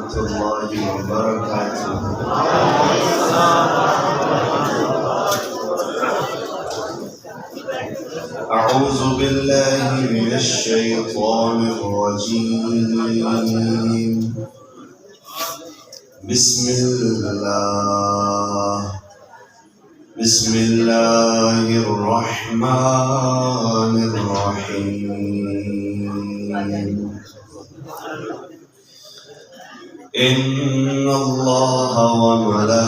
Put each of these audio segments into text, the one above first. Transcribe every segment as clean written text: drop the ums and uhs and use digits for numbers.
ورحمۃ اللہ وبرکاتہ۔ اعوذ باللہ من الشیطان الرجیم، بسم اللہ الرحمن الرحیم۔ ان اللہ وملائکتہ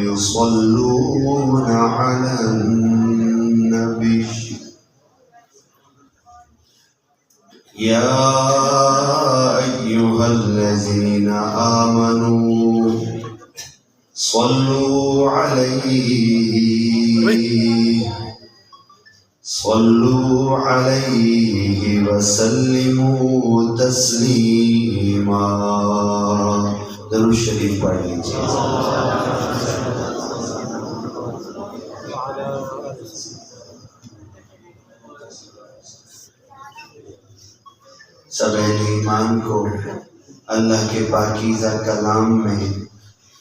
یصلون علی النبی یا ایہا الذین آمنوا صلوا علیہ وسلموا تسلیما۔ درود شریف پڑھ لیجیے۔ سب اہل ایمان کو اللہ کے پاکیزہ کلام میں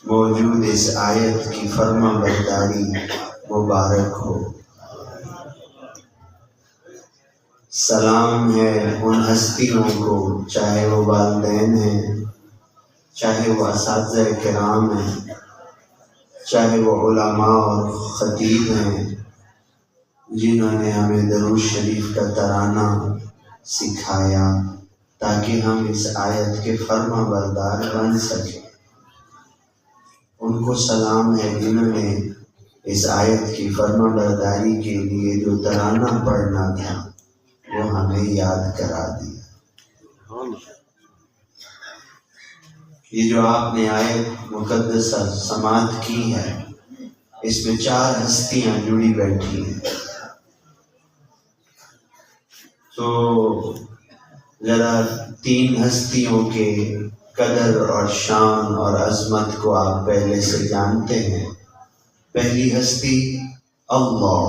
موجود اس آیت کی فرما برداری مبارک ہو۔ سلام ہے ان ہستیوں کو، چاہے وہ والدین ہیں، چاہے وہ اساتذہ کرام ہیں، چاہے وہ علماء اور خطیب ہیں، جنہوں نے ہمیں درود شریف کا ترانہ سکھایا تاکہ ہم اس آیت کے فرما بردار بن سکیں۔ ان کو سلام ہے جنہوں نے اس آیت کی فرما برداری کے لیے جو ترانہ پڑھنا تھا وہ ہمیں یاد کرا دیا۔ یہ جو آپ نے آیت مقدسہ سماعت کی ہے، اس میں 4 ہستیاں جڑی بیٹھی ہیں۔ تو ذرا 3 ہستیوں کے قدر اور شان اور عظمت کو آپ پہلے سے جانتے ہیں۔ پہلی ہستی اللہ،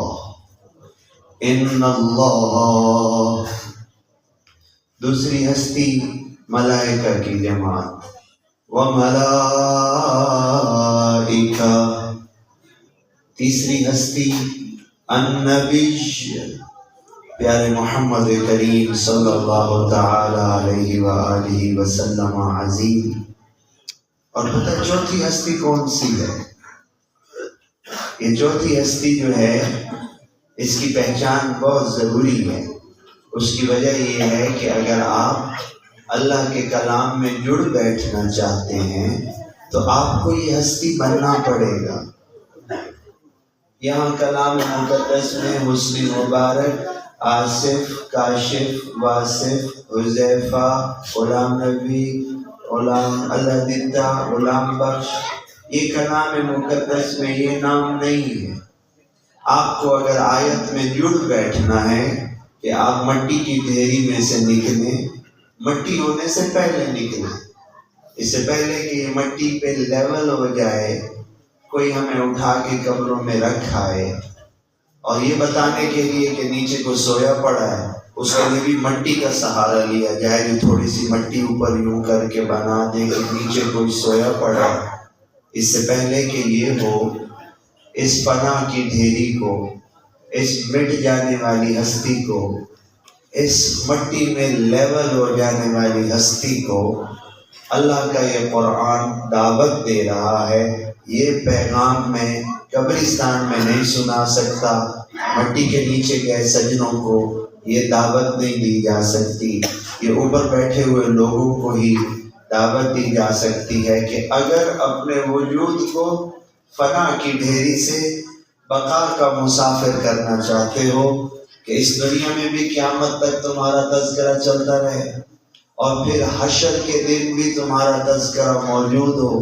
ان اللہ۔ دوسری ہستی ملائکہ کی جماعت، وملائکہ۔ تیسری ہستی النبی، پیارے محمد کریم صلی اللہ تعالی علیہ وآلہ وسلم عظیم۔ اور پتہ چوتھی ہستی کون سی ہے؟ یہ چوتھی ہستی جو ہے اس کی پہچان بہت ضروری ہے۔ اس کی وجہ یہ ہے کہ اگر آپ اللہ کے کلام میں جڑ بیٹھنا چاہتے ہیں تو آپ کو یہ ہستی بننا پڑے گا۔ یہاں کلام مقدس میں حسن مبارک، آصف، کاشف، واصف، حذیفہ، غلام نبی، غلام اللہ دیدہ، غلام بخش، یہ کلام مقدس میں یہ نام نہیں ہے۔ آپ کو اگر آیت میں جڑ بیٹھنا ہے کہ آپ مٹی کی ڈھیری میں سے نکلیں، مٹی ہونے سے پہلے نکلیں، اس سے پہلے کہ یہ مٹی پہ لیول ہو جائے، کوئی ہمیں اٹھا کے قبروں میں رکھائے اور یہ بتانے کے لیے کہ نیچے کو سویا پڑا ہے، اس کے لیے بھی مٹی کا سہارا لیا جائے، جو تھوڑی سی مٹی اوپر یوں کر کے بنا دے کہ نیچے کوئی سویا پڑا ہے۔ اس سے پہلے کہ یہ ہو، اس پناہ کی ڈھیری کو، اس مٹ جانے والی ہستی کو، اس مٹی میں لیول ہو جانے والی ہستی کو اللہ کا یہ قرآن دعوت دے رہا ہے۔ یہ پیغام میں قبرستان میں نہیں سنا سکتا، مٹی کے نیچے گئے سجنوں کو یہ دعوت نہیں دی جا سکتی، یہ اوپر بیٹھے ہوئے لوگوں کو ہی دعوت دی جا سکتی ہے کہ اگر اپنے وجود کو فنا کی ڈھیری سے بقا کا مسافر کرنا چاہتے ہو کہ اس دنیا میں بھی قیامت تک تمہارا تذکرہ چلتا رہے اور پھر حشر کے دن بھی تمہارا تذکرہ موجود ہو،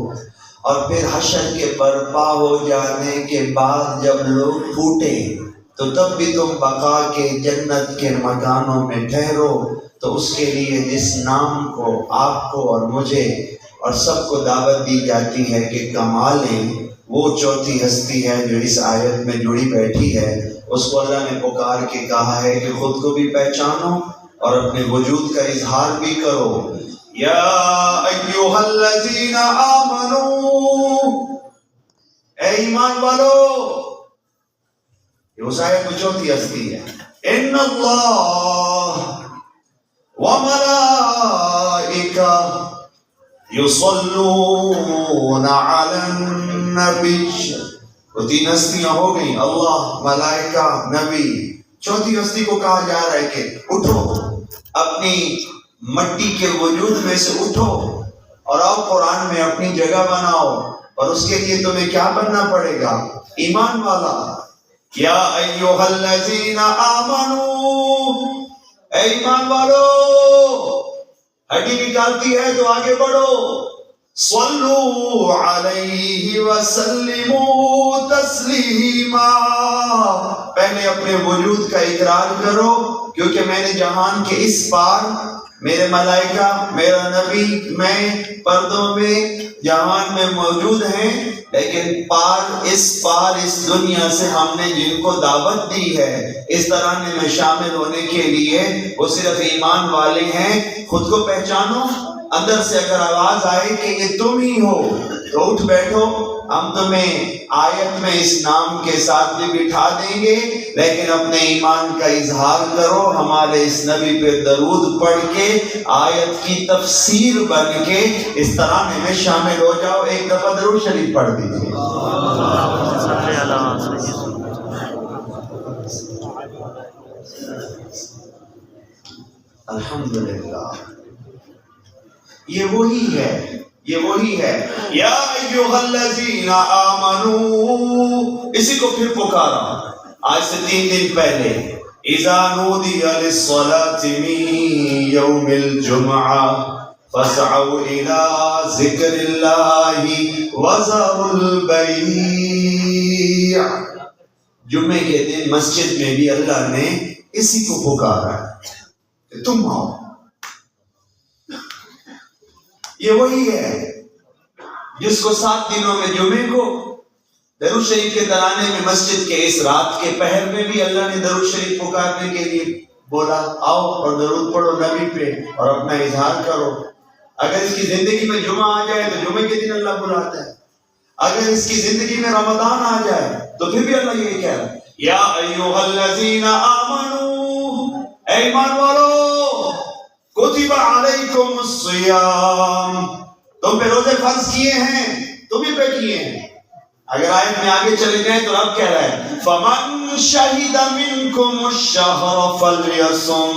اور پھر حشر کے برپا ہو جانے کے بعد جب لوگ پھوٹے تو تب بھی تم بقا کے جنت کے مکانوں میں ٹھہرو، تو اس کے لیے جس نام کو آپ کو اور مجھے اور سب کو دعوت دی جاتی ہے کہ کمالیں، وہ چوتھی ہستی ہے جو اس آیت میں جڑی بیٹھی ہے۔ اس کو اللہ نے پکار کے کہا ہے کہ خود کو بھی پہچانو اور اپنے وجود کا اظہار بھی کرو. یا ایھا الذین آمنو، اے ایمان والو. یہ اس آیت میں چوتھی ہستی ہے. ان اللہ وملائکہ یصلون علی النبی. وہ تین ہستیاں ہو گئی، اللہ، ملائکہ، نبی. چوتھی ہستی کو کہا جا رہا ہے کہ اٹھو، اپنی مٹی کے وجود میں سے اٹھو اور آؤ قرآن میں اپنی جگہ بناؤ. اور اس کے لیے تمہیں کیا بننا پڑے گا؟ ایمان والا. یا ایھا الذین آمنو، اے ایمان والو. ہڈی نکالتی ہے تو آگے بڑھو. صلو علیہ وسلموا تسلیما. پہلے اپنے وجود کا اقرار کرو، کیونکہ میں نے جہان کے اس پار، میرے ملائکہ، میرا نبی، میں پردوں میں جہان میں موجود ہیں، لیکن اس دنیا سے ہم نے جن کو دعوت دی ہے اس ترانے میں شامل ہونے کے لیے، وہ صرف ایمان والے ہیں. خود کو پہچانو. اندر سے اگر آواز آئے کہ یہ تم ہی ہو تو اٹھ بیٹھو. ہم تمہیں آیت میں اس نام کے ساتھ بھی بٹھا دیں گے، لیکن اپنے ایمان کا اظہار کرو. ہمارے اس نبی پہ درود پڑھ کے آیت کی تفسیر بن کے اس ترانے میں شامل ہو جاؤ. ایک دفعہ درود شریف پڑھ دیجیے. الحمدللہ. یہ وہی ہے. یا ایھا الذین آمنو. اسی کو پھر پکارا آج سے 3 دن پہلے. اذا نودی للصلاة من یوم الجمعہ فاسعوا الى ذکر اللہ وذروا البیع. جمعے کے دن مسجد میں بھی اللہ نے اسی کو پکارا ہے کہ تم آؤ. یہ وہی ہے جس کو 7 دنوں میں جمعے کو درود شریف کے ترانے میں مسجد کے اس رات کے پہر میں بھی اللہ نے درود شریف پکارنے کے لیے بولا. آؤ اور درود پڑھو نبی پہ اور اپنا اظہار کرو. اگر اس کی زندگی میں جمعہ آ جائے تو جمعے کے دن اللہ بلاتا ہے. اگر اس کی زندگی میں رمضان آ جائے تو پھر بھی اللہ یہ کہہ رہا ہے یا ایھا الذین آمنو. اے ایمان والو، کتب علیکم الصیام. تم پہ روزے فرض کیے ہیں، تمہیں پہ کیے ہیں. اگر آیت میں آگے چلے جائیں تو رب کہہ رہا ہے فَمَنْ شَهِدَ مِنْكُمُ الشَّهْرَ فَلْيَصُمْ.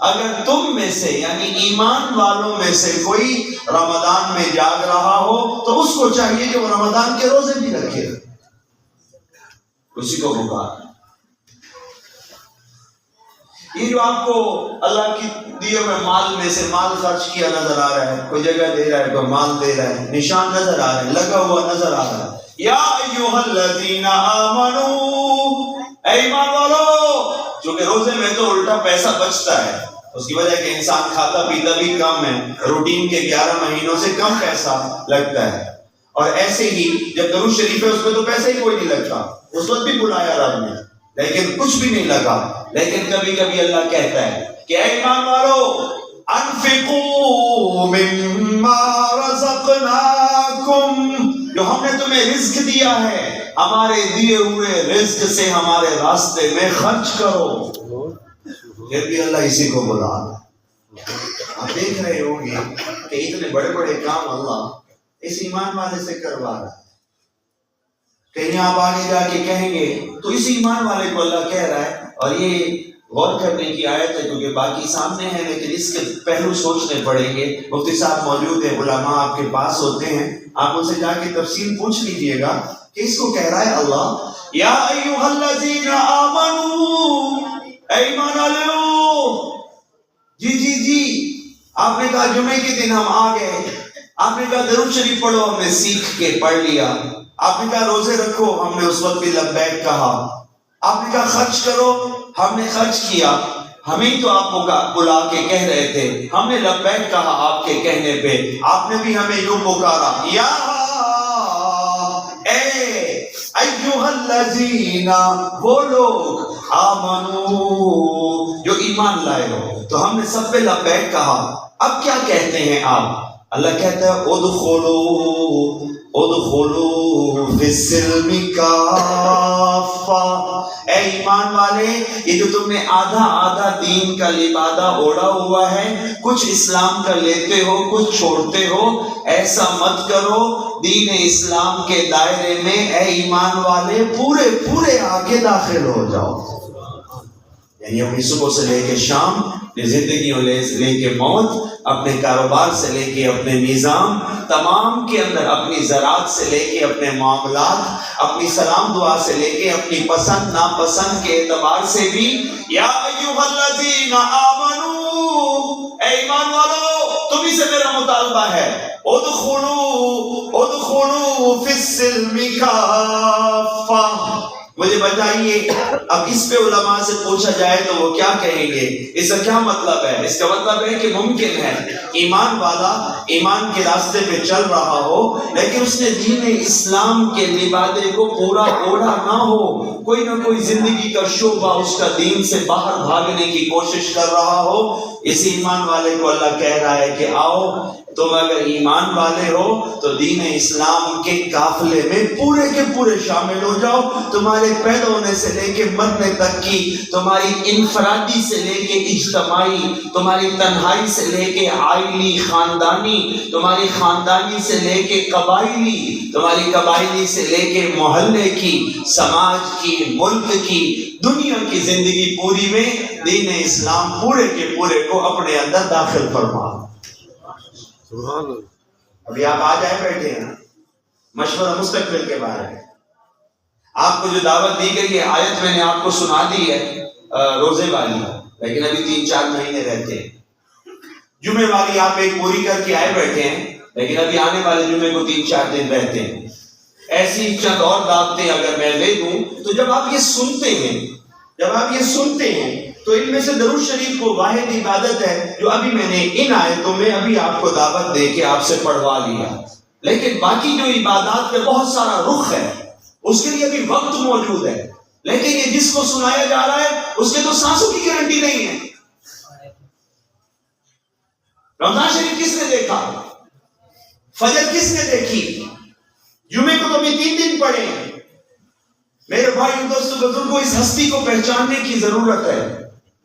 اگر تم میں سے یعنی ایمان والوں میں سے کوئی رمضان میں جاگ رہا ہو تو اس کو چاہیے کہ وہ رمضان کے روزے بھی رکھے. اسی کو پکار. یہ جو آپ کو اللہ کی دیے ہوئے مال میں سے مال خرچ کیا نظر آ رہا ہے، کوئی جگہ دے رہا ہے، کوئی مال دے رہا ہے، نشان نظر آ رہے ہیں، لگا ہوا نظر آ رہا ہے. یا ایھا الذین آمنو. اے ایمان والو. چونکہ روزے میں تو الٹا پیسہ بچتا ہے. اس کی وجہ کہ انسان کھاتا پیتا بھی کم ہے، روٹین کے 11 مہینوں سے کم پیسہ لگتا ہے. اور ایسے ہی جب درود شریف ہے اس میں تو پیسہ ہی کوئی نہیں لگتا. اس وقت بھی بلایا رب نے لیکن کچھ بھی نہیں لگا. لیکن کبھی کبھی اللہ کہتا ہے کہ اے ایمان والو انفقوا مما رزقناکم. جو ہم نے تمہیں رزق دیا ہے، ہمارے دیے ہوئے رزق سے ہمارے راستے میں خرچ کرو. پھر بھی اللہ اسی کو بلا. آپ دیکھ رہے ہوں گے کہ اتنے بڑے بڑے کام اللہ اس ایمان والے سے کروا رہا ہے. کہیں آپ آگے جا کے کہیں گے تو اس ایمان والے کو اللہ کہہ رہا ہے. اور یہ غور کرنے کی آیت ہے کیونکہ باقی سامنے ہے لیکن اس کے پہلو سوچنے پڑیں گے. مفتی صاحب موجود ہیں، علماء آپ کے پاس ہوتے ہیں، آپ ان سے جا کے تفصیل پوچھ لیجئے گا کہ اس کو کہہ رہا ہے اللہ یا ایھا الذین آمنو. اے ایمان والو. جی آپ نے کہا جمعے کے دن ہم آ گئے. آپ نے کہا درود شریف پڑھو، ہم نے سیکھ کے پڑھ لیا. آپ نے کہا روزے رکھو، ہم نے اس وقت بھی لبیک کہا. آپ نے کہا خرچ کرو، ہم نے خرچ کیا. ہمیں تو آپ کو بلا کے کہہ رہے تھے، ہم نے لبیک کہا آپ کے کہنے پہ. آپ نے بھی ہمیں یوں پکارا یا اے ایھا الذین، وہ لوگ آمنو جو ایمان لائے ہو. تو ہم نے سب پہ لبیک کہا. اب کیا کہتے ہیں آپ؟ اللہ کہتا ہے ادخلوا فی السلم کافہ. اے ایمان والے، یہ جو تم نے آدھا آدھا دین کا لبادہ اوڑھا ہوا ہے، کچھ اسلام کا لیتے ہو کچھ چھوڑتے ہو، ایسا مت کرو. دین اسلام کے دائرے میں اے ایمان والے پورے پورے آگے داخل ہو جاؤ. یعنی اپنی صبح سے لے کے شام، اپنی زندگیوں لے کے موت، اپنے کاروبار سے لے کے اپنے نظام، تمام کے اندر اپنی زراعت سے لے کے اپنے معاملات، اپنی سلام دعا سے لے کے اپنی پسند ناپسند کے اعتبار سے بھی. یا ایھا الذین آمنو، اے ایمان والو، تمہیں سے میرا مطالبہ ہے. ادخلوا فی السلم کافہ. مجھے بتائیے، اب اس پہ علماء سے پوچھا جائے تو وہ کیا کہیں گے؟ اس کا کیا مطلب ہے؟ اس کا مطلب ہے کہ ممکن ہے ایمان والا ایمان کے راستے پہ چل رہا ہو، لیکن اس نے دین اسلام کے لبادے کو پورا اوڑھا نہ ہو. کوئی نہ کوئی زندگی کا شعبہ اس کا دین سے باہر بھاگنے کی کوشش کر رہا ہو. اس ایمان والے کو اللہ کہہ رہا ہے کہ آؤ، تم اگر ایمان والے ہو تو دین اسلام کے قافلے میں پورے کے پورے شامل ہو جاؤ. تمہارے پیدا ہونے سے لے کے مرنے تک کی، تمہاری انفرادی سے لے کے اجتماعی، تمہاری تنہائی سے لے کے عائلی خاندانی، تمہاری خاندانی سے لے کے قبائلی، تمہاری قبائلی سے لے کے محلے کی، سماج کی، ملک کی، دنیا کی زندگی پوری میں دین اسلام پورے کے پورے کو اپنے اندر داخل فرما. ابھی آپ آ جائے بیٹھے ہیں مشورہ مستقبل کے بارے میں. آپ کو جو دعوت دی گئی ہے، آیت میں نے آپ کو سنا دی ہے روزے والی، لیکن ابھی 3-4 مہینے رہتے ہیں. جمعے والی آپ ایک پوری کر کے آئے بیٹھے ہیں، لیکن ابھی آنے والے جمعے کو 3-4 دن رہتے ہیں. ایسی چند اور دعوتیں اگر میں دے دوں تو جب آپ یہ سنتے ہیں تو ان میں سے درود شریف کو واحد عبادت ہے جو ابھی میں نے ان آیتوں میں ابھی آپ کو دعوت دے کے آپ سے پڑھوا لیا. لیکن باقی جو عبادات میں بہت سارا رخ ہے، اس کے لیے ابھی وقت موجود ہے. لیکن یہ جس کو سنایا جا رہا ہے اس کے تو سانسوں کی گارنٹی نہیں ہے. رمضان شریف کس نے دیکھا؟ فجر کس نے دیکھی؟ جمعے کو تو ابھی 3 دن پڑے ہیں. میرے بھائی دوستوں بزرگوں، اس ہستی کو پہچاننے کی ضرورت ہے.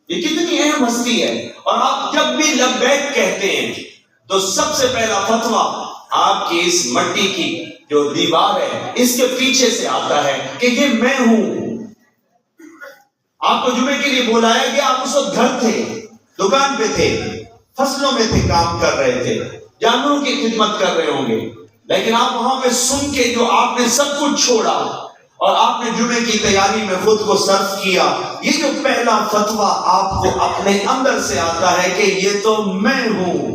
یہ کتنی اہم ہستی ہے. اور آپ جب بھی لبیک کہتے ہیں تو سب سے پہلا فتویٰ آپ کی اس مٹی کی جو دیوار ہے اس کے پیچھے سے آتا ہے کہ یہ میں ہوں. آپ کو جمعے کے لیے بلایا گیا، آپ اس وقت گھر تھے، دکان پہ تھے، فصلوں میں تھے، کام کر رہے تھے، جانوروں کی خدمت کر رہے ہوں گے، لیکن آپ وہاں پہ سن کے جو آپ نے سب کچھ چھوڑا اور آپ نے جمعے کی تیاری میں خود کو صرف کیا. یہ جو پہلا فتویٰ آپ کو اپنے اندر سے آتا ہے کہ یہ تو میں ہوں.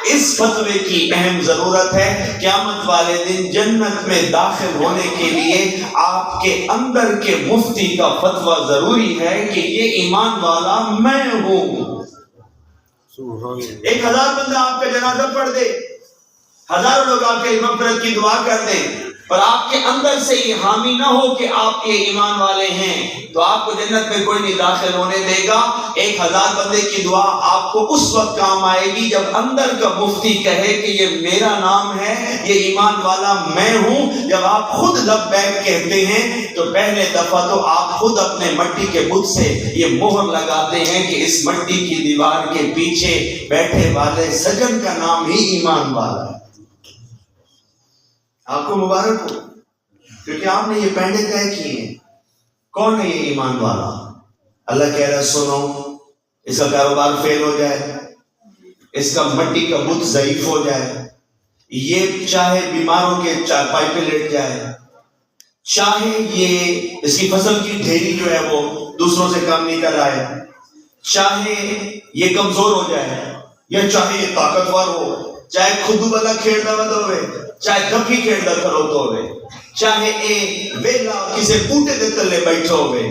اس فتوے کی اہم ضرورت ہے. قیامت والے دن جنت میں داخل ہونے کے لیے آپ کے اندر کے مفتی کا فتویٰ ضروری ہے کہ یہ ایمان والا میں ہوں. 1000 بندہ آپ کا جنازہ پڑھ دے، ہزاروں لوگ آپ کے مغفرت کی دعا کر دیں، اور آپ کے اندر سے یہ حامی نہ ہو کہ آپ یہ ایمان والے ہیں، تو آپ کو جنت میں کوئی نہیں داخل ہونے دے گا. 1000 بندے کی دعا آپ کو اس وقت کام آئے گی جب اندر کا مفتی کہے کہ یہ میرا نام ہے، یہ ایمان والا میں ہوں. جب آپ خود لبیک کہتے ہیں تو پہلے دفعہ تو آپ خود اپنے مٹی کے بت سے یہ مہر لگاتے ہیں کہ اس مٹی کی دیوار کے پیچھے بیٹھے والے سجن کا نام ہی ایمان والا ہے. آپ کو مبارک ہو، کیونکہ آپ نے یہ پہلے طے کیے ہیں. کون ہے یہ ایمان والا؟ اللہ کہہ رہا ہے سنو، اس کا کاروبار فیل ہو جائے، اس کا مٹی کا بت ضعیف ہو جائے، یہ چاہے بیماروں کے چارپائی پہ لیٹ جائے، چاہے یہ اس کی فصل کی ڈھیری جو ہے وہ دوسروں سے کم نکل آئے، چاہے یہ کمزور ہو جائے، یا چاہے یہ طاقتور ہو، چاہے خود والا کھیلتا ہوئے، چاہے دبی کھیلتا کھڑوتا ہوئے، چاہے اے ویلا کسی بوٹے دے تلے بیٹھو ہوئے،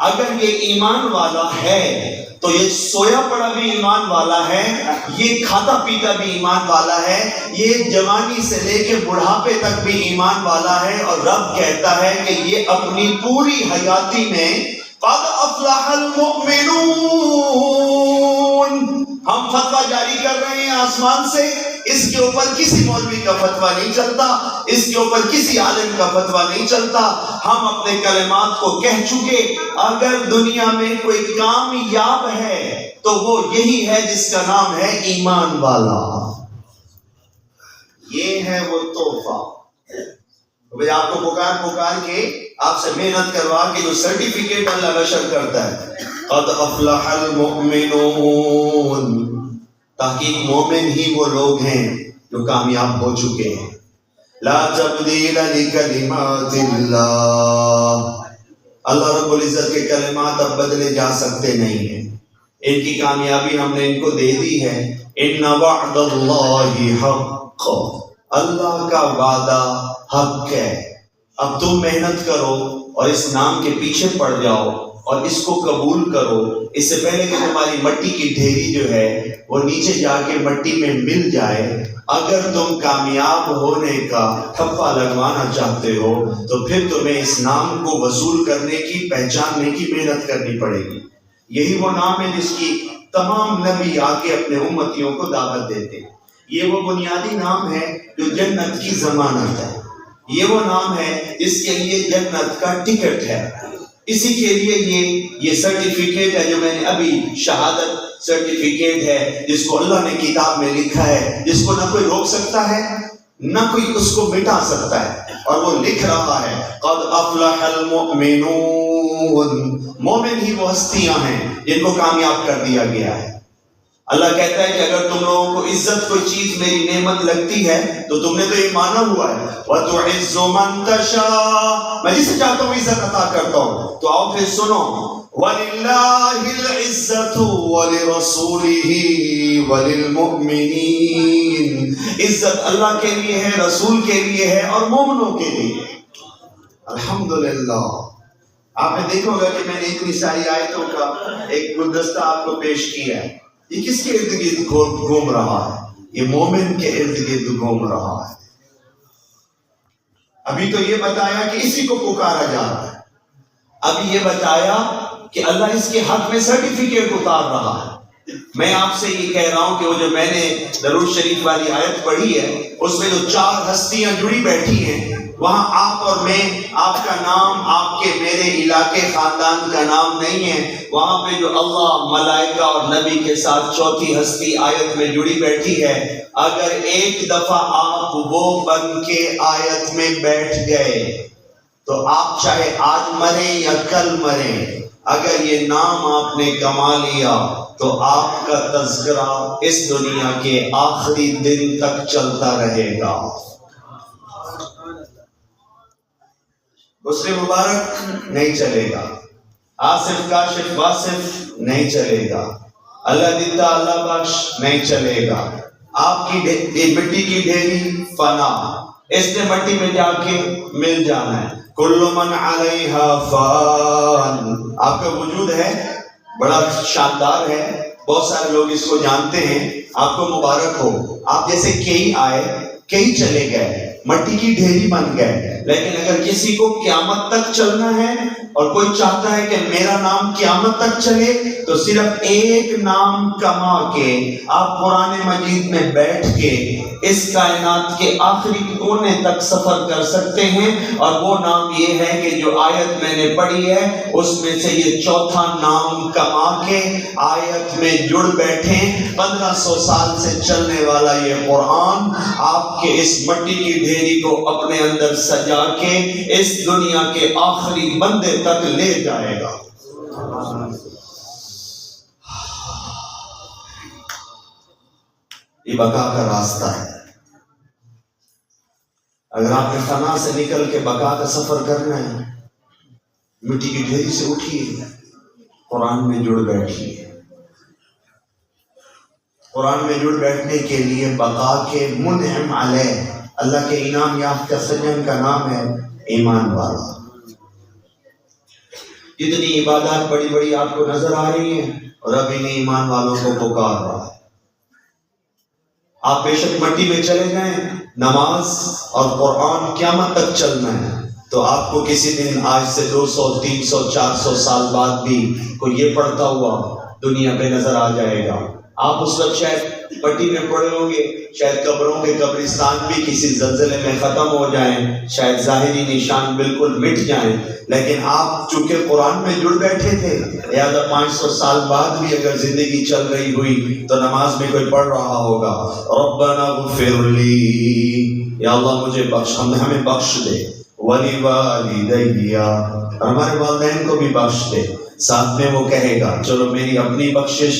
اگر یہ ایمان والا ہے تو یہ سویا پڑا بھی ایمان والا ہے، یہ کھاتا پیتا بھی ایمان والا ہے، یہ جوانی سے لے کے بڑھاپے تک بھی ایمان والا ہے، اور رب کہتا ہے کہ یہ اپنی پوری حیاتی میں قد افلح المؤمنون، ہم فتویٰ جاری کر رہے ہیں آسمان سے، اس کے اوپر کسی مولوی کا فتویٰ نہیں چلتا، اس کے اوپر کسی عالم کا فتویٰ نہیں چلتا، ہم اپنے کلمات کو کہہ چکے۔ اگر دنیا میں کوئی کامیاب ہے تو وہ یہی ہے جس کا نام ہے ایمان والا، یہ ہے وہ تحفہ۔ بھئی آپ کو پکار کے آپ سے محنت کروا کے جو سرٹیفکیٹ اللہ نشر کرتا ہے، قد افلح المؤمنون، تحقیق مومن ہی وہ لوگ ہیں جو کامیاب ہو چکے ہیں۔ لا تبدیل لکلمات اللہ، اللہ رب العزت کے کلمات اب بدلے جا سکتے نہیں ہیں، ان کی کامیابی ہم نے ان کو دے دی ہے۔ ان وعد اللہ حق، اللہ کا وعدہ حق ہے۔ اب تم محنت کرو اور اس نام کے پیچھے پڑ جاؤ اور اس کو قبول کرو، اس سے پہلے کہ تمہاری مٹی کی ڈھیری جو ہے وہ نیچے جا کے مٹی میں مل جائے۔ اگر تم کامیاب ہونے کا ٹھپا لگوانا چاہتے ہو تو پھر تمہیں اس نام کو وصول کرنے کی، پہچاننے کی محنت کرنی پڑے گی۔ یہی وہ نام ہے جس کی تمام نبی آ کے اپنے امتیوں کو دعوت دیتے ہیں۔ یہ وہ بنیادی نام ہے جو جنت کی ضمانت ہے، یہ وہ نام ہے جس کے لیے جنت کا ٹکٹ ہے، اسی کے لیے یہ سرٹیفکیٹ ہے جو میں نے ابھی، شہادت سرٹیفکیٹ ہے جس کو اللہ نے کتاب میں لکھا ہے، جس کو نہ کوئی روک سکتا ہے نہ کوئی اس کو مٹا سکتا ہے، اور وہ لکھ رہا ہے قد افلح المؤمنون، مومن ہی وہ ہستیاں ہیں جن کو کامیاب کر دیا گیا ہے۔ اللہ کہتا ہے کہ اگر تم لوگوں کو عزت کوئی چیز میری نعمت لگتی ہے تو تم نے تو یہ مانا ہوا ہے، وَتُعِزُّ مَن تَشَاءُ، میں جسے چاہتا ہوں عزت عطا کرتا ہوں۔ تو آؤ پھر سنو، وَلِلَّهِ الْعِزَّةُ وَلِرَسُولِهِ وَلِلْمُؤْمِنِينَ، عزت اللہ کے لیے ہے، رسول کے لیے ہے اور مومنوں کے لیے۔ الحمدللہ۔ آپ نے دیکھا ہوگا کہ میں نے اتنی ساری آیتوں کا ایک گلدستہ آپ کو پیش کیا ہے، یہ کس کے ارد گرد گھوم رہا ہے؟ یہ مومن کے ارد گرد گھوم رہا ہے۔ ابھی تو یہ بتایا کہ اسی کو پکارا جا رہا ہے، ابھی یہ بتایا کہ اللہ اس کے حق میں سرٹیفکیٹ اتار رہا ہے۔ میں آپ سے یہ کہہ رہا ہوں کہ وہ جو میں نے درود شریف والی آیت پڑھی ہے اس میں جو 4 ہستیاں جڑی بیٹھی ہیں، وہاں آپ اور میں، آپ کا نام، آپ کے میرے علاقے خاندان کا نام نہیں ہے، وہاں پہ جو اللہ، ملائکہ اور نبی کے ساتھ چوتھی ہستی آیت میں جڑی بیٹھی ہے۔ اگر ایک دفعہ آپ وہ بن کے آیت میں بیٹھ گئے تو آپ چاہے آج مریں یا کل مریں، اگر یہ نام آپ نے کما لیا تو آپ کا تذکرہ اس دنیا کے آخری دن تک چلتا رہے گا۔ مسلم مبارک نہیں چلے گا، آصف کاشف واصف نہیں چلے گا، اللہ دیتا اللہ بخش نہیں چلے گا۔ آپ کی مٹی کی ڈھیری فنا، اس نے مٹی میں جا کے مل جانا ہے۔ کل من علیہا فان، آپ کا وجود ہے بڑا شاندار ہے، بہت سارے لوگ اس کو جانتے ہیں، آپ کو مبارک ہو۔ آپ جیسے کئی آئے کئی چلے گئے، مٹی کی ڈھیری بن گئے، لیکن اگر کسی کو قیامت تک چلنا ہے اور کوئی چاہتا ہے کہ میرا نام قیامت تک چلے تو صرف ایک نام کما کے آپ قرآن مجید میں بیٹھ کے اس کائنات کے آخری کونے تک سفر کر سکتے ہیں، اور وہ نام یہ ہے کہ جو آیت میں نے پڑھی ہے اس میں سے یہ چوتھا نام کما کے آیت میں جڑ بیٹھیں۔ 1500 سال سے چلنے والا یہ قرآن آپ کے اس مٹی کی ڈھیری کو اپنے اندر سجا کے اس دنیا کے آخری بندے تک لے جائے گا۔ یہ بقا کا راستہ ہے۔ اگر آپ نے فنا سے نکل کے بقا کا سفر کرنا ہے، مٹی کی ڈھیری سے اٹھیے، قرآن میں جڑ بیٹھیے۔ قرآن میں جڑ بیٹھنے کے لیے بقا کے منعم علیہ، اللہ کے انعام یافتہ سجن کا نام ہے ایمان والا. جتنی عبادات بڑی بڑی آپ کو نظر آ رہی ہیں اور اب انہیں ایمان والوں کو پکار رہا ہے. آپ بے شک مٹی میں چلے جائیں، نماز اور قرآن قیامت تک چلنا ہے تو آپ کو کسی دن آج سے 200 300 400 سال بعد بھی کوئی یہ پڑھتا ہوا دنیا پہ نظر آ جائے گا. آپ اس وقت شاید مٹی میں پڑے ہوں گے، شاید قبروں کے قبرستان بھی کسی زلزلے میں ختم ہو جائیں، شاید ظاہری نشان بالکل مٹ جائیں، لیکن آپ چونکہ قرآن میں جڑ بیٹھے تھے، لہٰذا 500 سال بعد بھی اگر زندگی چل رہی ہوئی تو نماز میں کوئی پڑھ رہا ہوگا ربنا اغفر لی، یا اللہ مجھے بخش، ہمیں بخش دے، وَلِوَالِدَيَّ، اور ہمارے والدین کو بھی بخش دے. ساتھ میں وہ کہے گا چلو میری اپنی بخشش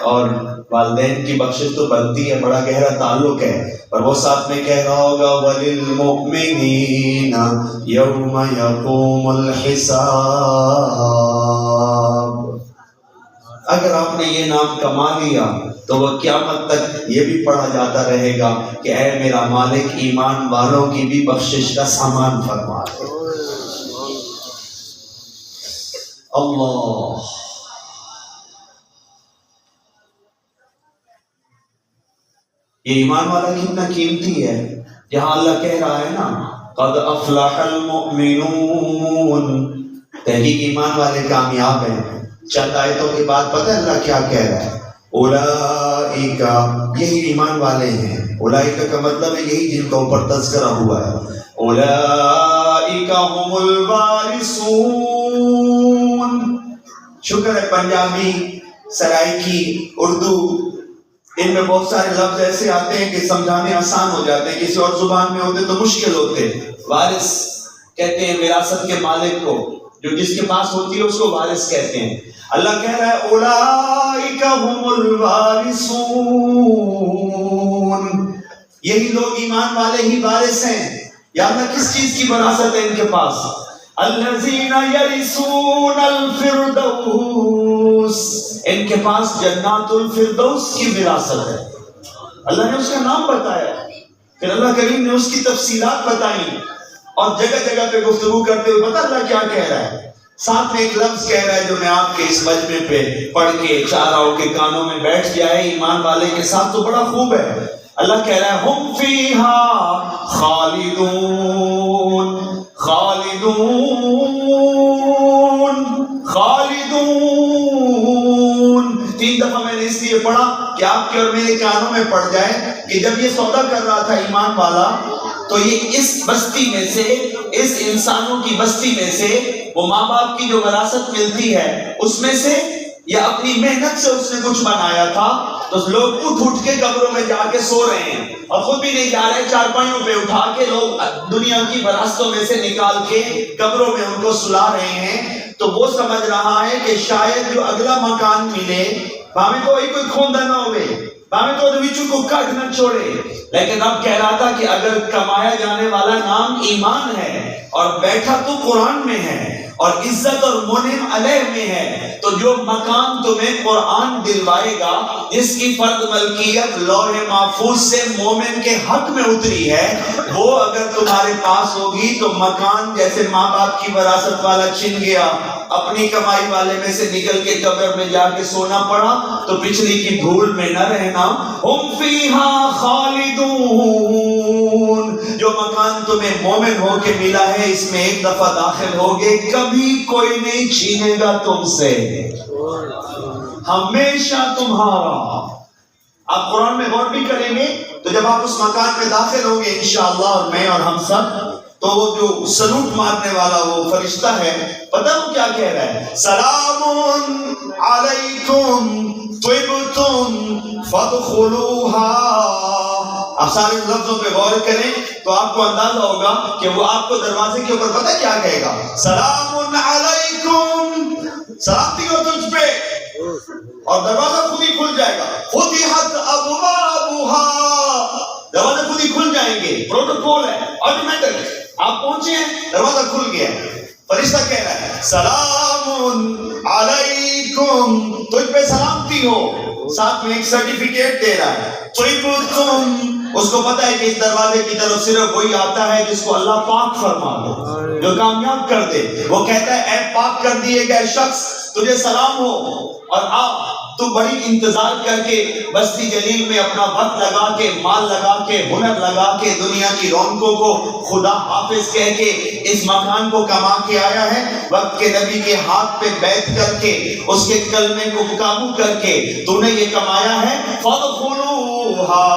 اور والدین کی بخشش تو بنتی ہے، بڑا گہرا تعلق ہے، اور وہ ساتھ میں کہہ رہا ہوگا وَلِلْمُؤْمِنِينَ يَوْمَ يَقُومُ الْحِسَابُ. اگر آپ نے یہ نام کما لیا تو وہ قیامت تک یہ بھی پڑھا جاتا رہے گا کہ اے میرا مالک ایمان والوں کی بھی بخشش کا سامان فرما دے. اللہ، یہ ایمان والا کتنا قیمتی ہے. جہاں اللہ کہہ رہا ہے نا قد افلح المؤمنون، تحقیق ایمان والے کامیاب ہیں. چند آیتوں کے بعد پتہ ہے اللہ کیا کہہ رہا ہے؟ اولئک، یہی ایمان والے ہیں. اولئک کا مطلب ہے یہی جن کا اوپر تذکرہ ہوا ہے. اولئک هم الوارثون. شکر ہے پنجابی، سرائکی، اردو، ان میں بہت سارے لفظ ایسے آتے ہیں کہ سمجھانے آسان ہو جاتے ہیں، کسی اور زبان میں ہوتے تو مشکل ہوتے. وارث کہتے ہیں وراثت کے مالک کو، جو جس کے پاس ہوتی ہے اس کو وارث کہتے ہیں. اللہ کہہ رہا ہے اولئک هم الوارثون، یہی لوگ ایمان والے ہی وارث ہیں. یا اللہ کس چیز کی وراثت ہے ان کے پاس؟ الذین یرثون الفردوس، ان کے پاس جنات الفردوس کی وراثت ہے. اللہ نے اس کا نام بتایا، پھر اللہ کریم نے اس کی تفصیلات بتائی، اور جگہ جگہ پہ گفتگو کرتے ہوئے پتہ اللہ کیا کہہ رہا ہے؟ ساتھ میں ایک لفظ کہہ رہا ہے جو میں آپ کے اس مجمع پہ پڑھ کے چاراؤں کے کانوں میں بیٹھ جائے ایمان والے کے ساتھ تو بڑا خوب ہے. اللہ کہہ رہا ہے ہم فیہا خالدون، خالدون، خالدون. 3 دفعہ میں نے اس لیے پڑھا کہ آپ کے اور میرے کانوں میں پڑ جائے کہ جب یہ سودا کر رہا تھا ایمان والا تو یہ اس بستی میں سے، اس انسانوں کی بستی میں سے وہ ماں باپ کی جو وراثت ملتی ہے اس میں سے یا اپنی محنت سے اس نے کچھ بنایا تھا، تو لوگ اٹھ کے قبروں میں جا کے سو رہے ہیں اور خود بھی نہیں جا رہے، چارپائیوں پہ اٹھا کے لوگ دنیا کی وراثتوں میں سے نکال کے قبروں میں ان کو سلا رہے ہیں. تو وہ سمجھ رہا ہے کہ شاید جو اگلا مکان ملے ہمیں تو کوئی کھوندا نہ ہوئے، ہمیں تو وچوں کو کٹ نہ چھوڑے. لیکن اب کہہ رہا تھا کہ اگر کمایا جانے والا نام ایمان ہے اور بیٹھا تو قرآن میں ہے اور عزت اور منعم علیہ میں ہے، تو جو مکان تمہیں قرآن دلوائے گا، جس کی فرد ملکیت لوح محفوظ سے مومن کے حق میں اتری ہے، وہ اگر تمہارے پاس ہوگی تو مکان جیسے ماں باپ کی وراثت والا چھن گیا، اپنی کمائی والے میں سے نکل کے قبر میں جا کے سونا پڑا، تو پچھلی کی بھول میں نہ رہنا. ہم فیہا خالدون، جو مکان تمہیں مومن ہو کے ملا ہے اس میں ایک دفعہ داخل ہوگے، کبھی کوئی نہیں چھینے گا تم سے، ہمیشہ تمہارا. آپ قرآن میں غور بھی کریں گے تو جب آپ اس مکان میں داخل ہوں گے انشاءاللہ، اور میں اور ہم سب، تو وہ جو سلوٹ مارنے والا وہ فرشتہ ہے، پتہ وہ کیا کہہ رہا ہے؟ سلام علیکم طبتم فادخلوها. آپ سارے لفظوں پہ غور کریں تو آپ کو اندازہ ہوگا کہ وہ آپ کو دروازے کے اوپر پتہ کیا کہے گا؟ سلام علیکم، سلامتی ہو تجھ پہ، اور دروازہ خود ہی کھل جائے گا. فتحت ابوابها، دروازے خود ہی کھل جائیں گے. پروٹوکول ہے، آٹومیٹک. آپ پہنچے ہیں، دروازہ کھل گیا. فرشتہ کہہ رہا ہے سلام علیکم، تجھ پہ سلامتی ہو. ساتھ میں ایک سرٹیفکیٹ دے رہا ہے. تم اس کو پتا ہے کہ اس دروازے کی طرف صرف وہی آتا ہے جس کو اللہ پاک فرما دے، جو کامیاب کر دے. وہ کہتا ہے اے پاک کر دیے گئے شخص، تجھے سلام ہو، اور آپ تو بڑی انتظار کر کے بستی جلیل میں اپنا وقت لگا کے، مال لگا کے، ہنر لگا کے، دنیا کی رونقوں کو خدا حافظ کہہ کے اس مکان کو کما کے آیا ہے. وقت کے نبی کے ہاتھ پہ بیعت کر کے، اس کے کلمے کو قابو کر کے تو نے یہ کمایا ہے. فَادْخُلُوهَا،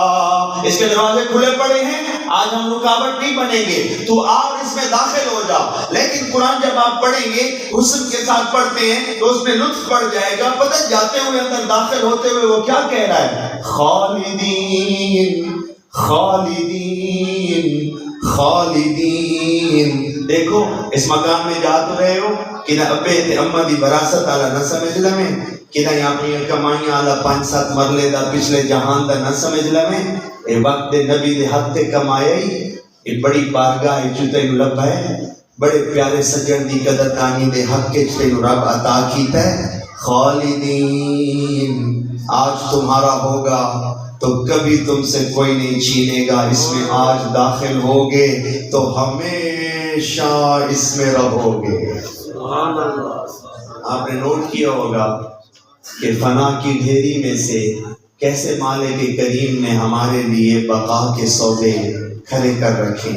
اس کے دروازے کھلے پڑے ہیں، آج ہم رکاوٹ نہیں بنیں گے، تو آپ اس میں داخل ہو جا. لیکن قرآن جب آپ پڑھیں گے، حسن کے ساتھ پڑھتے ہیں تو اس میں لطف پڑ جائے گا. پتہ جاتے ہوئے اندر داخل ہوتے ہوئے وہ کیا کہہ رہا ہے؟ خالدین خالدین خالدین. دیکھو اس مکان میں جا تو رہے ہو کہ نہ ابے تے اما دی وراثت آلا نہ سمجھ لمیں، کہ نہ اپنی کمائیاں آلا 5-7 مرلے دا پچھلے جہان دا نہ سمجھ لمیں. اے وقت نبی دے حق تے کمایا ہی ایک بڑی بارگاہ چتے لب ہے، بڑے پیارے سجن دی قدردانی دے حق کے چتے رب عطا کیتا ہے. خالدین، آج تمہارا ہوگا تو کبھی تم سے کوئی نہیں چھینے گا. اس میں آج داخل ہوگے تو ہمیشہ اس میں رہو گے. آپ نے نوٹ کیا ہوگا کہ فنا کی ڈھیری میں سے کیسے مالک کریم نے ہمارے لیے بقا کے سودے کھڑے کر رکھے.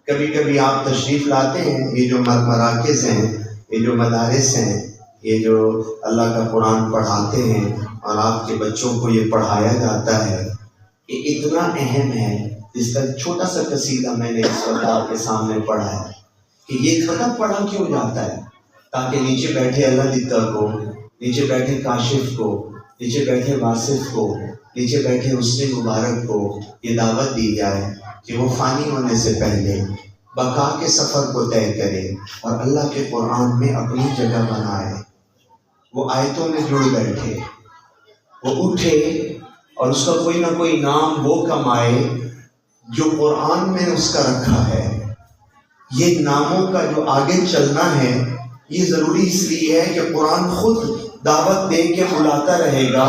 کبھی کبھی آپ تشریف لاتے ہیں، یہ جو مراکز ہیں، یہ جو مدارس ہیں، یہ جو اللہ کا قرآن پڑھاتے ہیں اور آپ کے بچوں کو یہ پڑھایا جاتا ہے، یہ اتنا اہم ہے. جس کا چھوٹا سا قصیدہ میں نے اس وقت آپ کے سامنے پڑھا ہے کہ یہ پتہ پڑھا کیوں جاتا ہے؟ تاکہ نیچے بیٹھے اللہ دیتا کو، نیچے بیٹھے کاشف کو، نیچے بیٹھے واصف کو، نیچے بیٹھے حسن مبارک کو یہ دعوت دی جائے کہ وہ فانی ہونے سے پہلے بقا کے سفر کو طے کرے اور اللہ کے قرآن میں اپنی جگہ بنائے. وہ آیتوں میں جڑ بیٹھے، وہ اٹھے اور اس کا کوئی نہ کوئی نام وہ کمائے جو قرآن میں اس کا رکھا ہے. یہ ناموں کا جو آگے چلنا ہے یہ ضروری اس لیے ہے کہ قرآن خود دعوت دے کے بلاتا رہے گا،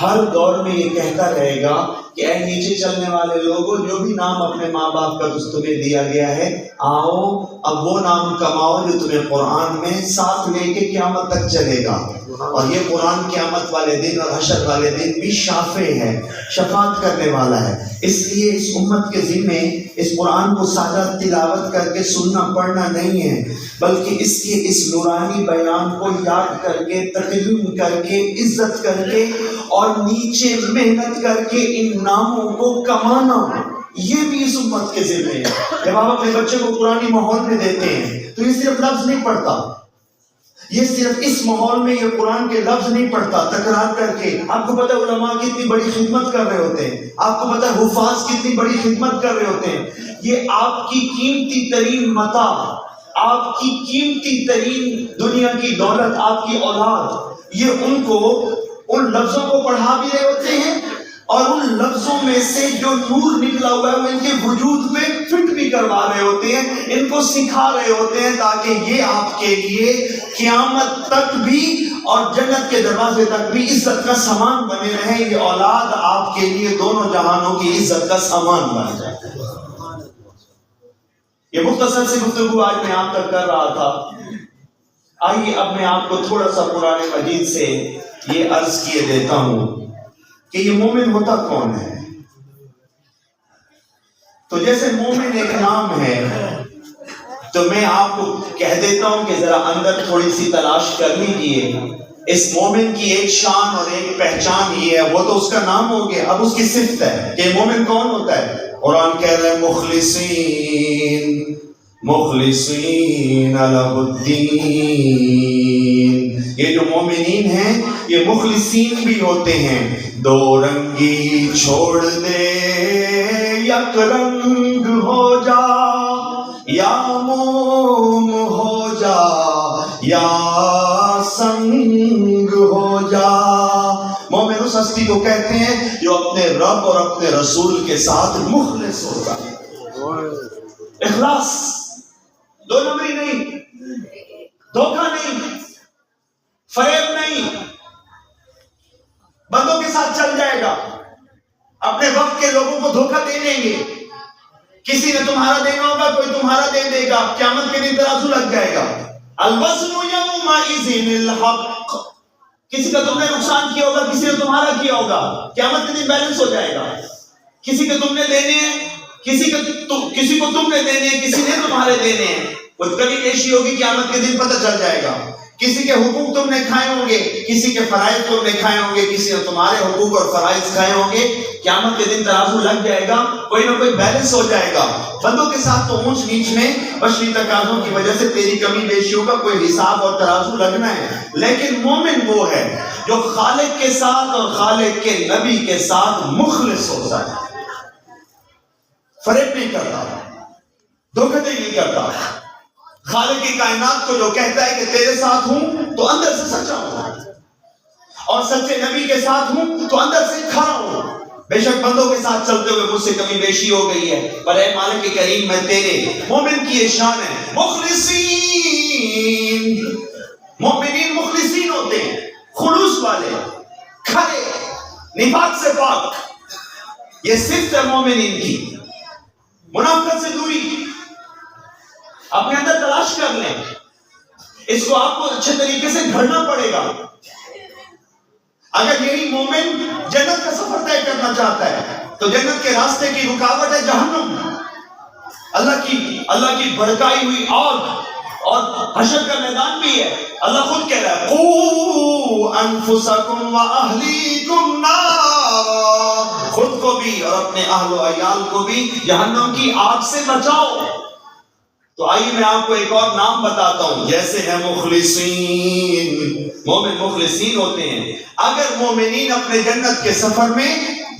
ہر دور میں یہ کہتا رہے گا کہ اے نیچے چلنے والے لوگوں، جو بھی نام اپنے ماں باپ کا تمہیں دیا گیا ہے، آؤ اب وہ نام کماؤ جو تمہیں قرآن میں ساتھ لے کے قیامت تک چلے گا. اور یہ قرآن قیامت والے دن اور حشر والے دن بھی شافع ہے، شفاعت کرنے والا ہے. اس لیے اس امت کے ذمے اس قرآن کو سادہ تلاوت کر کے سننا پڑھنا نہیں ہے، بلکہ اس کے اس نورانی بیان کو یاد کر کے، تقدیم کر کے، عزت کر کے اور نیچے محنت کر کے ان ناموں کو کمانا. یہ بھی اس امت کے ذمہ ہے. جب آپ اپنے بچے کو قرآنی ماحول میں دیتے ہیں تو یہ صرف لفظ نہیں پڑھتا، یہ صرف اس ماحول میں یہ قرآن کے لفظ نہیں پڑھتا تکرار کر کے. آپ کو پتہ ہے علماء کتنی بڑی خدمت کر رہے ہوتے ہیں، آپ کو پتہ ہے حفاظ کتنی بڑی خدمت کر رہے ہوتے ہیں. یہ آپ کی قیمتی ترین متاع، آپ کی قیمتی ترین دنیا کی دولت، آپ کی اولاد، یہ ان کو ان لفظوں کو پڑھا بھی رہے ہوتے ہیں اور ان لفظوں میں سے جو نور نکلا ہوا ہے وہ ان کے وجود پہ فٹ بھی کروا رہے ہوتے ہیں، ان کو سکھا رہے ہوتے ہیں تاکہ یہ آپ کے لیے قیامت تک بھی اور جنت کے دروازے تک بھی عزت کا سامان بنے رہے. یہ اولاد آپ کے لیے دونوں جہانوں کی عزت کا سامان بن جائے. یہ مختصر سی گفتگو آج میں آپ تک کر رہا تھا. آئیے اب میں آپ کو تھوڑا سا قرآن مجید سے یہ عرض کیے دیتا ہوں کہ یہ مومن ہوتا کون ہے. تو جیسے مومن ایک نام ہے تو میں آپ کو کہہ دیتا ہوں کہ ذرا اندر تھوڑی سی تلاش کر لیجئے. اس مومن کی ایک شان اور ایک پہچان یہ ہے، وہ تو اس کا نام ہو گیا، اب اس کی صفت ہے کہ مومن کون ہوتا ہے. قرآن کہہ رہے ہیں مخلصین مخلصین لہ الدین. یہ جو مومنین ہیں یہ مخلصین بھی ہوتے ہیں. دو رنگی چھوڑ دے یک رنگ ہو جا، یا موم ہو جا یا سنگ ہو جا. مومن اس ہستی کو کہتے ہیں جو اپنے رب اور اپنے رسول کے ساتھ مخلص ہوتا ہے. اخلاص، دو نمبری نہیں، دھوکہ نہیں، فریب نہیں. بندوں کے ساتھ چل جائے گا، اپنے وقت کے لوگوں کو دھوکہ دے دیں گے، کسی نے تمہارا دینا ہوگا، کوئی تمہارا دے دے گا، قیامت کے دن ترازو لگ جائے گا۔ الوزن یومئذ الحق، کسی کا تم نے نقصان کیا ہوگا، کسی نے تمہارا کیا ہوگا، قیامت کے دن بیلنس ہو جائے گا۔ کسی کے تم نے دینے ہیں، کسی کو تم نے دینے ہیں، کسی نے تمہارے دینے ہیں، وہ کبھی پیشی ہوگی، قیامت کے دن پتہ چل جائے گا۔ کسی کے حقوق تم نے کھائے ہوں گے، کسی کے فرائض تم نے کھائے ہوں گے، کسی نے تمہارے حقوق اور فرائض کھائے ہوں گے، قیامت کے دن ترازو لگ جائے گا، کوئی نہ کوئی بیلنس ہو جائے گا۔ بندوں کے ساتھ تو اونچ نیچ میں بشری تقاضوں کی وجہ سے تیری کمی بیشیوں کا کوئی حساب اور ترازو لگنا ہے، لیکن مومن وہ ہے جو خالق کے ساتھ اور خالق کے نبی کے ساتھ مخلص ہوتا ہے، فریب نہیں کرتا، دھوکہ نہیں کرتا۔ خالق کی کائنات کو جو کہتا ہے کہ تیرے ساتھ ہوں تو اندر سے سچا ہوں، اور سچے نبی کے ساتھ ہوں تو اندر سے کھڑا ہوں۔ بے شک بندوں کے ساتھ چلتے ہوئے مجھ سے کمی بیشی ہو گئی ہے، پر اے مالک کریم میں تیرے۔ مومن کی یہ شان ہے، مخلصین، مومنین مخلصین ہوتے ہیں، خلوص والے، کھڑے، نفاق سے پاک، یہ صفت ہے مومنین کی۔ منافقت سے دوری اپنے اندر تلاش کر لیں، اس کو آپ کو اچھے طریقے سے گھڑنا پڑے گا۔ اگر یہی مومن جنت کا سفر طے کرنا چاہتا ہے تو جنت کے راستے کی رکاوٹ ہے جہنم، اللہ کی بھڑکائی ہوئی آگ، اور حشر کا میدان بھی ہے۔ اللہ خود کہہ رہا ہے قُوا أَنفُسَكُمْ وَأَهْلِيكُمْ نَارًا، خود کو بھی اور اپنے اہل و عیال کو بھی جہنم کی آگ سے بچاؤ۔ تو آئیے میں آپ کو ایک اور نام بتاتا ہوں، جیسے ہے مخلصین، مومن مخلصین ہوتے ہیں۔ اگر مومنین اپنے جنت کے سفر میں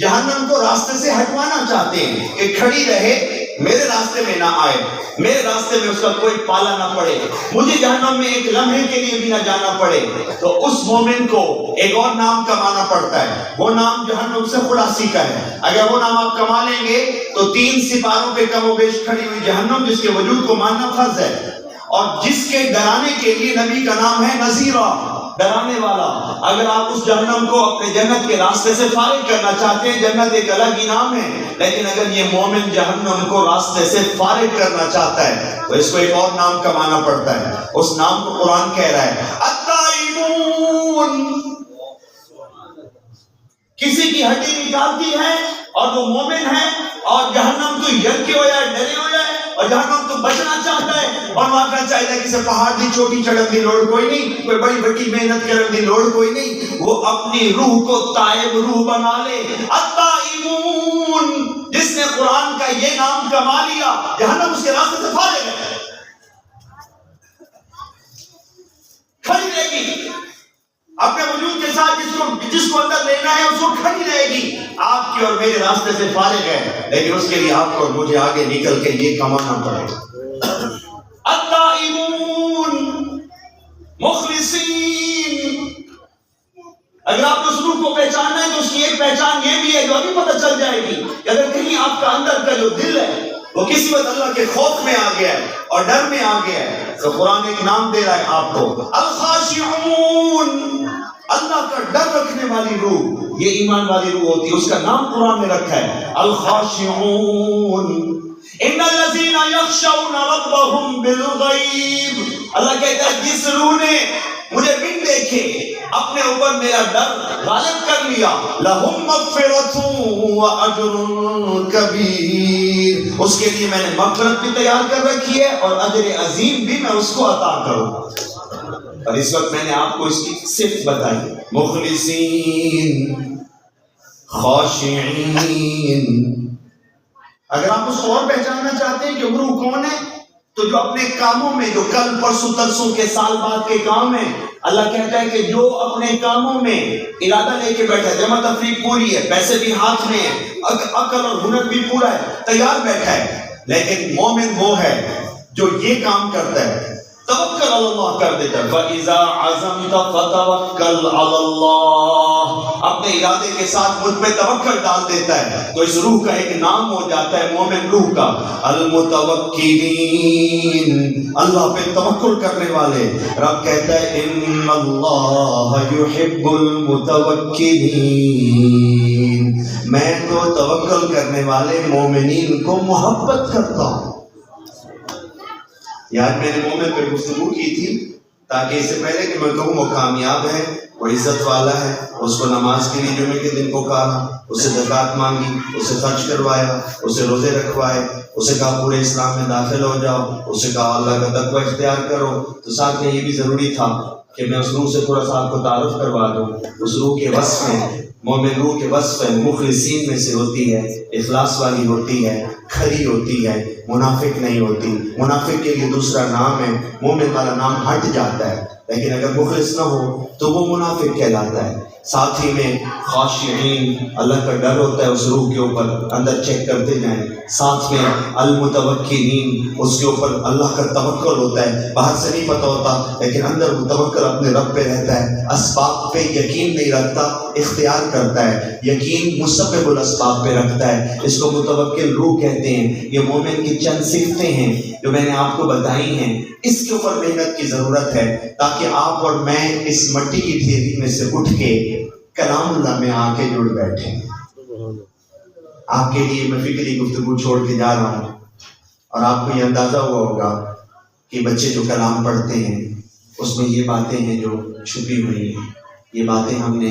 جہنم کو راستے سے ہٹوانا چاہتے ہیں کہ کھڑی رہے، میرے راستے میں نہ آئے، میرے راستے میں اس کا کوئی پالا نہ پڑے، مجھے جہنم میں ایک لمحے کے لیے بھی نہ جانا پڑے، تو اس مومن کو ایک اور نام کمانا پڑتا ہے، وہ نام جہنم سے خلاصی کا ہے۔ اگر وہ نام آپ کما لیں گے تو 3 سپاروں پہ کم و بیش کھڑی ہوئی جہنم، جس کے وجود کو ماننا فرض ہے، اور جس کے ڈرانے کے لیے نبی کا نام ہے نذیرہ، ڈرانے والا۔ اگر آپ اس جہنم کو اپنے جنت کے راستے سے فارغ کرنا چاہتے ہیں، جنت ایک الگ انعام ہے، لیکن اگر یہ مومن جہنم کو راستے سے فارغ کرنا چاہتا ہے تو اس کو ایک اور نام کمانا پڑتا ہے۔ اس نام کو قرآن کہہ رہا ہے التائبون، کسی کی ہڈی نکالتی ہے اور وہ مومن ہے، اور جہنم تو یرکے ہو جائے، ڈرے ہو جائے، اور جہنم تو بچنا چاہتا ہے اور واقعہ چاہتا ہے کسی پہاڑ کی چوٹی چڑھن کی لوڑ کوئی نہیں، کوئی بڑی بڑی محنت کرنے کی لوڑ کوئی نہیں، وہ اپنی روح کو تائب روح بنا لے۔ التائبون، جس نے قرآن کا یہ نام کما لیا، جہنم اس کے راستے سے فارغ ہے، کھڑی رہے گی اپنے وجود کے ساتھ، جس کو اندر لینا ہے اس کو کھڑی رہے گی، آپ کے اور میرے راستے سے فارغ ہے، لیکن اس کے لیے آپ کو اور مجھے آگے نکل کے یہ کمانا پڑے گا۔ التائبون، مخلصین۔ اگر آپ کو اس روح کو پہچاننا ہے تو اس کی ایک پہچان یہ بھی ہے جو ابھی پتہ چل جائے گی کہ اگر کہیں آپ کا اندر کا جو دل ہے وہ کسی وقت اللہ کے خوف میں آ گیا ہے اور ڈر میں آ گیا ہے، تو قرآن ایک نام دے رہا ہے آپ کو، الخاشعون، اللہ کا ڈر رکھنے والی روح، یہ ایمان والی روح ہوتی ہے، اس کا نام قرآن نے رکھا ہے الخاشعون۔ ان الذین یخشون ربهم بالغیب، اللہ کہتا ہے جس روح نے مجھے بن دیکھے اپنے اوپر میرا ڈر غالب کر لیا، لہم مغفرۃ واجر کبیر، اس کے لیے میں نے مغفرت بھی تیار کر رکھی ہے اور اجر عظیم بھی میں اس کو عطا کروں گا۔ اور اس وقت میں نے آپ کو اس کی صفت بتائی، مخلصین، خاشعین۔ اگر آپ اس کو اور پہچاننا چاہتے ہیں کہ وہ روح کون ہے، تو جو اپنے کاموں میں، جو کل پرسوں ترسوں کے سال بعد کے کام ہیں، اللہ کہتا ہے کہ جو اپنے کاموں میں ارادہ لے کے بیٹھا ہے، جمع تفریح پوری ہے، پیسے بھی ہاتھ میں ہیں، عقل اور ہنر بھی پورا ہے، تیار بیٹھا ہے، لیکن مومن وہ ہے جو یہ کام کرتا ہے توکل اللہ کر دیتا ہے. فَإِذَا عَزَمْتَ فَتَوَكَّلْ عَلَى اللَّهِ، اپنے ارادے کے ساتھ مجھ پہ توکل ڈال دیتا ہے تو اس روح کا ایک نام ہو جاتا ہے مومن روح کا، المتوکلین، اللہ پہ توکل کرنے والے. رب کہتا ہے ان اللہ یحب المتوکلین، میں تو توکل کرنے والے مومنین کو محبت کرتا ہوں. یار میں نے مومن پہ گفتگو کی تھی تاکہ اس سے پہلے کہ میں کہوں وہ کامیاب ہے، وہ عزت والا ہے، اس کو نماز کے لیے جمعے کے دن پکارا، اسے زکوٰۃ مانگی، اسے خرچ کروایا، اسے روزے رکھوائے، اسے کہا پورے اسلام میں داخل ہو جاؤ، اسے کہا اللہ کا تقوی اختیار کرو. تو ساتھ میں یہ بھی ضروری تھا کہ میں اس روح سے تھوڑا سا آپ کو تعارف کروا دوں. اس روح کے وصف میں، مومن روح کے وصف ہے، مخلصین میں سے ہوتی ہے، اخلاص والی ہوتی ہے، کھری ہوتی ہے، منافق نہیں ہوتی. منافق کے لیے دوسرا نام ہے، مومن والا نام ہٹ جاتا ہے، لیکن اگر مخلص نہ ہو تو وہ منافق کہلاتا ہے. ساتھ ہی میں خاشعین، اللہ کا ڈر ہوتا ہے اس روح کے اوپر، اندر چیک کرتے جائیں. ساتھ میں المتوکلین، اس کے اوپر اللہ کا توکل ہوتا ہے، باہر سے نہیں پتہ ہوتا لیکن اندر وہ توکل اپنے رب پہ رہتا ہے. اسباب پہ یقین نہیں رکھتا، اختیار کرتا ہے، یقین مسبب الاسباب پہ رکھتا ہے. اس کو متوکل روح کہتے ہیں. یہ مومن کی چند صفتیں ہیں جو میں نے آپ کو بتائی ہیں. اس کے اوپر محنت کی ضرورت ہے تاکہ آپ اور میں اس مٹی کی ڈھیری میں سے اٹھ کے کلام اللہ میں آ کے جڑ بیٹھیں. آپ کے لیے میں فکری گفتگو چھوڑ کے جا رہا ہوں اور آپ کو یہ اندازہ ہوا ہوگا کہ بچے جو کلام پڑھتے ہیں اس میں یہ باتیں ہیں جو چھپی ہوئی ہیں. یہ باتیں ہم نے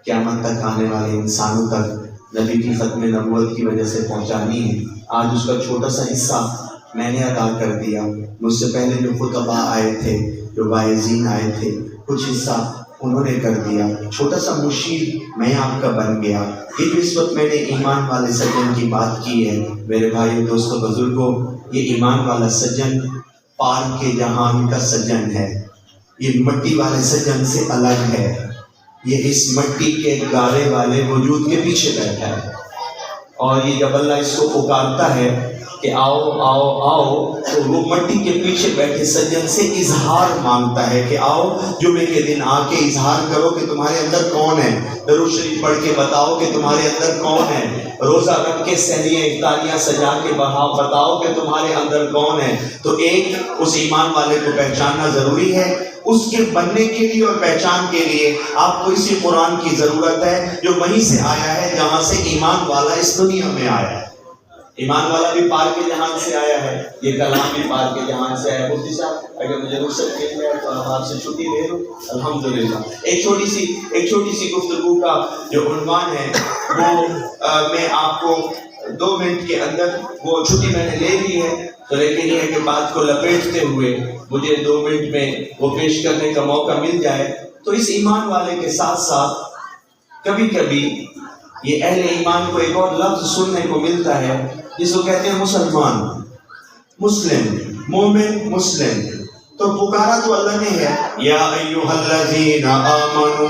قیامت تک آنے والے انسانوں تک نبی کی ختم نبوت کی وجہ سے پہنچانی ہے. آج اس کا چھوٹا سا حصہ میں نے ادا کر دیا. مجھ سے پہلے جو خطباء آئے تھے، جو واعظین آئے تھے، کچھ حصہ انہوں نے کر دیا. چھوٹا سا مشیر میں آپ کا بن گیا. یہ جو اس وقت میں نے ایمان والے سجن کی بات کی ہے میرے بھائی دوستوں بزرگوں، یہ ایمان والا سجن پار کے جہان کا سجن ہے. یہ مٹی والے سجن سے الگ ہے. یہ اس مٹی کے گارے والے وجود کے پیچھے بیٹھا ہے اور یہ جب اللہ اس کو پکارتا ہے کہ آؤ آؤ آؤ تو وہ مٹی کے پیچھے بیٹھے سجن سے اظہار مانگتا ہے کہ آؤ جمعے کے دن آ کے اظہار کرو کہ تمہارے اندر کون ہے، درود شریف پڑھ کے بتاؤ کہ تمہارے اندر کون ہے، روزہ رکھ کے سحریاں افطاریاں سجا کے بتاؤ کہ تمہارے اندر کون ہے. تو ایک اس ایمان والے کو پہچاننا ضروری ہے. اس کے بننے کے لیے اور پہچان کے لیے آپ کو اسی قرآن کی ضرورت ہے جو وہیں سے آیا ہے جہاں سے ایمان والا اس دنیا میں آیا ہے. ایمان والا بھی پار کے جہان سے آیا ہے، یہ کلام بھی پار کے جہان سے آیا ہے. مفتی صاحب اگر مجھے رخصت مل جائے تو آپ سے چھٹی لے لوں. الحمدللہ ایک چھوٹی سی گفتگو کا جو عنوان ہے وہ میں آپ کو 2 منٹ کے اندر، وہ چھٹی میں نے لے لی ہے تو لیکن یہ ہے کہ بات کو لپیٹتے ہوئے مجھے 2 منٹ میں وہ پیش کرنے کا موقع مل جائے. تو اس ایمان والے کے ساتھ ساتھ کبھی کبھی یہ اہل ایمان کو ایک اور لفظ سننے کو ملتا ہے جس کو کہتے ہیں مسلمان، مسلم، مومن، مسلم. تو پکارا تو اللہ نے ہے یا ایھا الذین آمنو،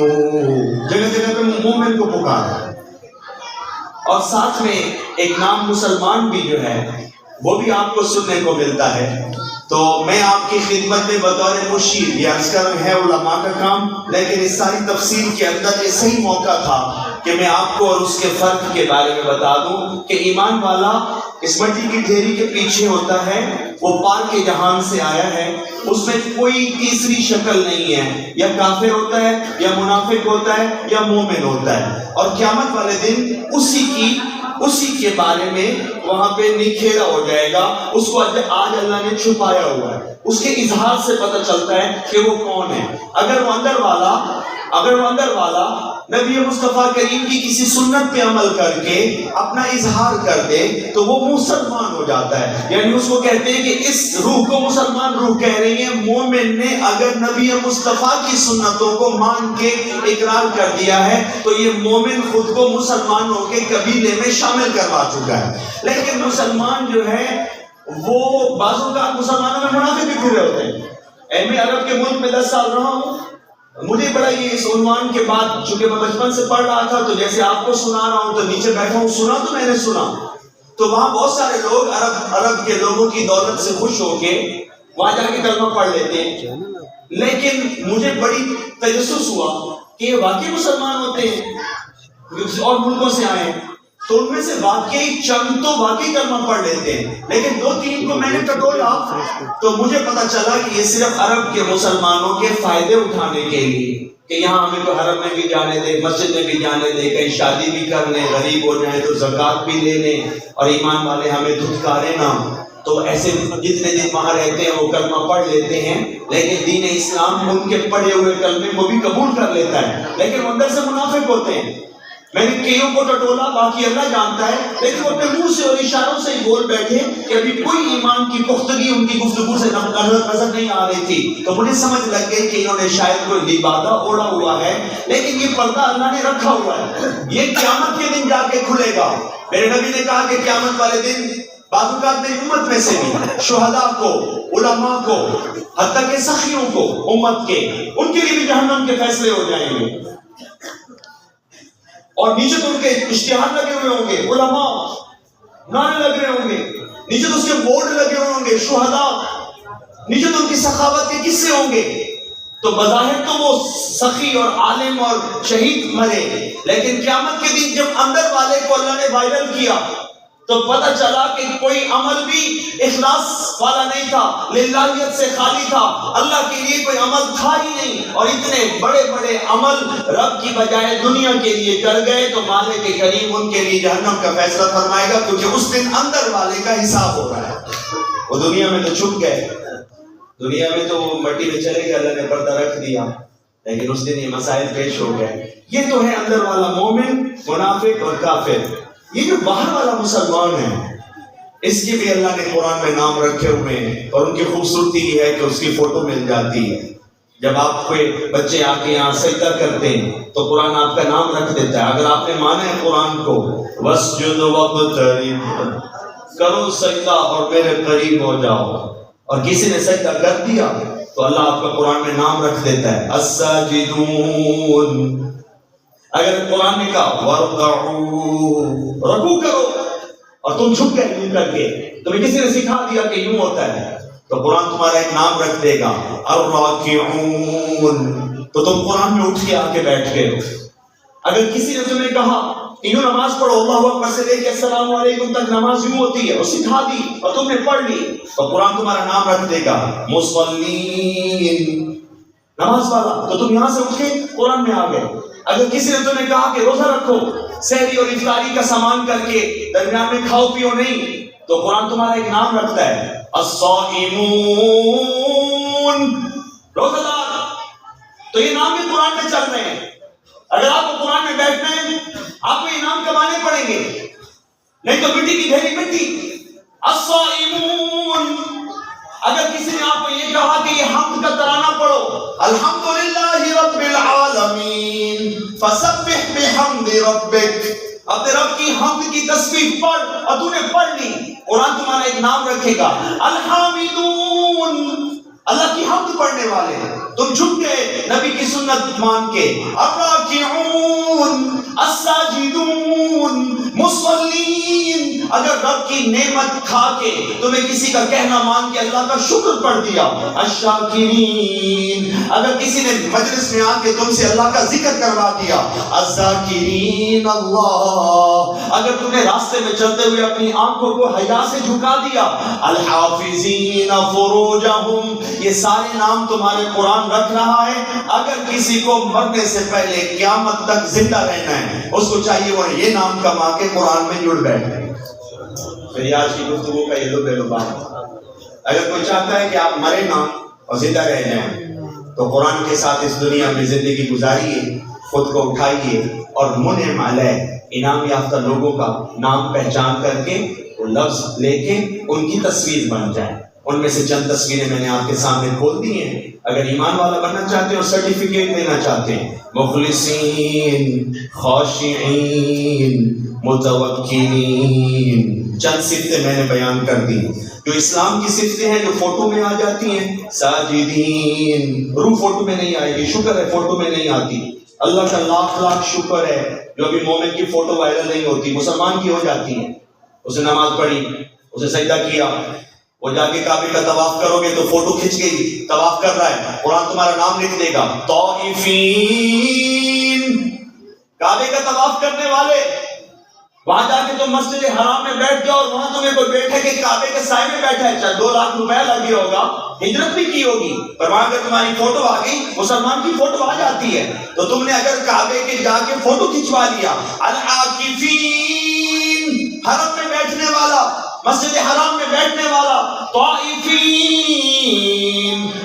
جگہ جگہ پہ مومن کو پکارا اور ساتھ میں ایک نام مسلمان بھی جو ہے وہ بھی آپ کو سننے کو ملتا ہے. تو میں آپ کی خدمت میں بطور مشیر یہ عرض کر ہے علماء کا کام، لیکن اس ساری تفصیل کے اندر یہ صحیح موقع تھا کہ میں آپ کو اور اس کے فرق کے بارے میں بتا دوں کہ ایمان والا اس مٹی کی ڈھیری کے پیچھے ہوتا ہے، وہ پار کے جہان سے آیا ہے، اس میں کوئی تیسری شکل نہیں ہے، یا کافر ہوتا ہے یا منافق ہوتا ہے یا مومن ہوتا ہے. اور قیامت والے دن اسی کے بارے میں وہاں پہ نکھیرا ہو جائے گا. اس کو آج اللہ نے چھپایا ہوا ہے، اس کے اظہار سے پتہ چلتا ہے کہ وہ کون ہے. اگر وہ اندر والا نبی مصطفیٰ کریم کی کسی سنت پہ عمل کر کے اپنا اظہار کر دے تو وہ مسلمان ہو جاتا ہے. یعنی اس کو کہتے ہیں کہ اس روح کو مسلمان روح کہہ رہی ہے. مومن نے اگر نبی مصطفیٰ کی سنتوں کو مان کے اقرار کر دیا ہے تو یہ مومن خود کو مسلمانوں کے قبیلے میں شامل کروا چکا ہے. لیکن مسلمان جو ہے وہ بعضوں کا مسلمانوں میں منافق بھی پھرے ہوتے ہیں. میں عرب کے ملک میں 10 سال رہا ہوں. مجھے بڑا یہ اس عنوان کے بعد، چونکہ میں بچپن سے پڑھ رہا تھا تو جیسے آپ کو سنا رہا ہوں تو نیچے بیٹھا ہوں، سنا تو میں نے سنا. تو وہاں بہت سارے لوگ عرب کے لوگوں کی دولت سے خوش ہو کے وہاں جا کے کلمہ پڑھ لیتے ہیں. لیکن مجھے بڑی تجسس ہوا کہ یہ واقعی مسلمان ہوتے ہیں اور ملکوں سے آئے ہیں، تو ان میں سے واقعی چند تو واقعی کلمہ پڑھ لیتے ہیں، لیکن 2-3 کو میں نے ٹٹولا تو مجھے پتا چلا کہ یہ صرف عرب کے مسلمانوں کے فائدے اٹھانے کے لیے، کہ یہاں ہمیں تو حرم میں بھی جانے دے، مسجد میں بھی جانے دے، کہیں شادی بھی کر لیں، غریب ہو جائیں تو زکوٰۃ بھی لے لیں، اور ایمان والے ہمیں دھتکارے نہ. تو ایسے جتنے دن وہاں رہتے ہیں وہ کلمہ پڑھ لیتے ہیں، لیکن دین اسلام ان کے پڑھے ہوئے کلمے کو بھی قبول کر لیتا ہے، لیکن وہ اندر سے منافق ہوتے ہیں. میں نے کئیوں کو ٹٹولا، باقی اللہ جانتا ہے، لیکن وہ اپنے منہ سے اور اشاروں سے ہی بول بیٹھے کہ ابھی کوئی ایمان کی پختگی ان کی گفتگو سے نظر نہیں آ رہی تھی. تو مجھے سمجھ لگ گئی کہ انہوں نے شاید کوئی لبادہ اوڑھا ہوا ہے، لیکن یہ پردہ اللہ نے رکھا ہوا ہے، یہ قیامت کے دن جا کے کھلے گا. میرے نبی نے کہا کہ قیامت والے دن بعض اوقات میری امت میں سے بھی شہداء کو، علماء کو، حتیٰ کہ سخیوں کو امت کے، ان کے لیے بھی جہنم کے فیصلے ہو جائیں گے، اور نیچے تو ان کے اشتہار لگے ہوئے ہوں گے، علماء نعرے لگ رہے ہوں گے، نیچے تو اس کے بورڈ لگے ہوئے ہوں گے، شہداء، نیچے تو ان کی سخاوت کے قصے ہوں گے. تو بظاہر تو وہ سخی اور عالم اور شہید مرے، لیکن قیامت کے دن جب اندر والے کو اللہ نے وائرل کیا تو پتہ چلا کہ کوئی عمل بھی اخلاص والا نہیں تھا، للہیت سے خالی تھا، اللہ کے لیے کوئی عمل تھا ہی نہیں، اور اتنے بڑے بڑے عمل رب کی بجائے دنیا کے لیے کر گئے. تو مالک کریم ان کے لیے جہنم کا فیصلہ فرمائے گا، کیونکہ اس دن اندر والے کا حساب ہو رہا ہے. وہ دنیا میں تو چھپ گئے، دنیا میں تو وہ مٹی میں چلے گئے، اللہ نے پردہ رکھ دیا، لیکن اس دن یہ مسائل پیش ہو گئے. یہ تو ہے اندر والا مومن، منافق اور کافر. یہ جو باہر والا مسلمان ہے، اس کی بھی اللہ نے قرآن میں نام رکھے ہوئے ہیں، اور ان کی خوبصورتی یہ ہے کہ اس کی فوٹو مل جاتی ہے. جب آپ کوئی بچے آ کے یہاں سجدہ کرتے ہیں تو قرآن آپ کا نام رکھ دیتا ہے. اگر آپ نے مانا ہے قرآن کو، وَاسْجُدْ وَاقْتَرِب، کرو سجدہ اور میرے قریب ہو جاؤ، اور کسی نے سجدہ کر دیا تو اللہ آپ کا قرآن میں نام رکھ دیتا ہے الساجدون. اگر قرآن نے کہا وَارْكَعُوا، رکوع کرو، اور تم جھک گئے یوں کر کے، تمہیں کسی نے سکھا دیا کہ یوں ہوتا ہے، تو قرآن تمہارا ایک نام رکھ دے گا الراکعون، تو تم قرآن میں اٹھ کے آ کے بیٹھ گئے. اگر کسی نے تمہیں کہا کہ یوں نماز پڑھو، اللہ اکبر سے لے کے السلام علیکم تک نماز یوں ہوتی ہے، اور سکھا دی اور تم نے پڑھ لی، تو قرآن تمہارا نام رکھ دے گا مصلین، نماز والا، تو تم یہاں سے اٹھ کے قرآن میں آ گئے. اگر کسی نے تمہیں کہا کہ روزہ رکھو، سحری اور افطاری کا سامان کر کے درمیان میں کھاؤ پیو نہیں، تو قرآن تمہارا ایک نام رکھتا ہے الصائمون، روزہ دار. تو یہ نام بھی قرآن میں چل رہے ہیں. اگر آپ کو قرآن میں بیٹھنا ہے، آپ کو یہ نام کمانے پڑیں گے، نہیں تو مٹی کی ڈھیری مٹی. الصائمون. اگر کسی نے آپ کو یہ کہا کہ یہ حمد کا ترانہ پڑھو، الحمدللہ رب العالمین فسبح بحمد ربک، اپنے رب کی حمد کی تسبیح پڑھ، اور تو نے پڑھ لی، قرآن تمہارا ایک نام رکھے گا الحامدون، اللہ کی حمد پڑھنے والے. تم جھک گئے نبی کی سنت مان کے. الراکعون، الساجدون، مصلین. اگر رب کی نعمت کھا کے تمہیں کسی کا کہنا مان کے اللہ کا شکر پڑھ دیا، الشاکرین. اگر کسی نے مجلس میں آ کے تم سے اللہ کا ذکر کروا دیا، الذاکرین اللہ. اگر تم نے راستے میں چلتے ہوئے اپنی آنکھوں کو حیا سے جھکا دیا، الحافظین فروجہم. یہ سارے نام تمہارے قرآن رکھ رہا ہے. اگر کسی کو مرنے سے پہلے قیامت تک زندہ رہنا ہے، اس کو چاہیے وہ یہ نام کما کے قرآن میں جڑ بیٹھے. میری آج کی گفتگو کا یہ پہلو بات. اگر کوئی چاہتا ہے کہ آپ مرے نہ اور زندہ رہ جائیں، تو قرآن کے ساتھ اس دنیا میں زندگی گزاریے، خود کو اٹھائیے، اور منعم علیہ انعام یافتہ لوگوں کا نام پہچان کر کے وہ لفظ لے کے ان کی تصویر بن جائے. ان میں سے چند تصویریں میں نے آپ کے سامنے کھول دی ہیں. اگر ایمان والا بننا چاہتے ہیں اور سرٹیفکیٹ لینا چاہتے ہیں، مخلصین، خاشعین، متوکلین. چند صفتیں میں نے بیان کر دی جو اسلام کی صفتیں ہیں، جو فوٹو میں آ جاتی ہیں. ساجدین، روح فوٹو میں نہیں آئے گی، شکر ہے فوٹو میں نہیں آتی. اللہ کا لاکھ لاکھ شکر ہے جو ابھی مومن کی فوٹو وائرل نہیں ہوتی، مسلمان کی ہو جاتی ہے. اسے نماز پڑھی، اسے سجدہ کیا، وہ جا کے کعبے کا طواف کرو گے تو فوٹو کھینچ کے طواف کر رہا ہے، قرآن تمہارا نام لکھ دے گا، طائفین، کعبے کا طواف کرنے والے۔ وہاں جا کے تم مسجد حرام میں بیٹھ جاؤ اور وہاں تمہیں کوئی بیٹھے کہ کعبے کے سائے میں بیٹھا ہے، چاہے 2 لاکھ روپے لگے ہوگا، ہجرت بھی کی ہوگی، پر وہاں اگر تمہاری فوٹو آ گئی، مسلمان کی فوٹو آ جاتی ہے، تو تم نے اگر کعبے کے جا کے فوٹو کھنچوا لیا، العاکفین، حرم میں بیٹھنے والا، مسجد حرام میں بیٹھنے والا، طائفین،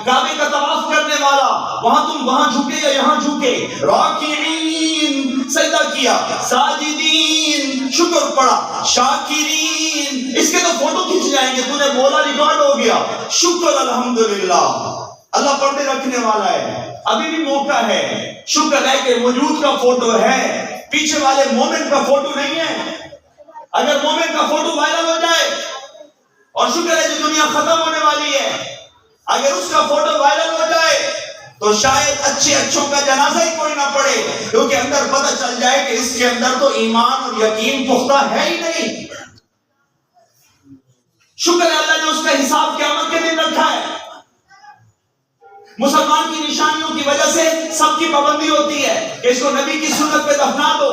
کعبے کا طواف کرنے والا، وہاں تم وہاں جھکے یا یہاں جھکے، راکعین، سجدہ کیا، ساجدین، شکر پڑا، شاکرین، اس کے تو فوٹو کھینچ جائیں گے، تو نے بولا ریکارڈ ہو گیا، شکر الحمدللہ، اللہ پردے رکھنے والا ہے، ابھی بھی موقع ہے، شکر ہے کہ وجود کا فوٹو ہے، پیچھے والے مومن کا فوٹو نہیں ہے۔ اگر مومن کا فوٹو وائرل ہو جائے، اور شکر ہے جو دنیا ختم ہونے والی ہے، اگر اس کا فوٹو وائرل ہو جائے تو شاید اچھوں کا جنازہ ہی کوئی نہ پڑے، کیونکہ اندر پتہ چل جائے کہ اس کے اندر تو ایمان اور یقین پختہ ہے ہی نہیں۔ شکر ہے اللہ نے اس کا حساب قیامت کے دن رکھا ہے۔ مسلمان کی نشانیوں کی وجہ سے سب کی پابندی ہوتی ہے کہ اس کو نبی کی سنت پہ دفنا دو،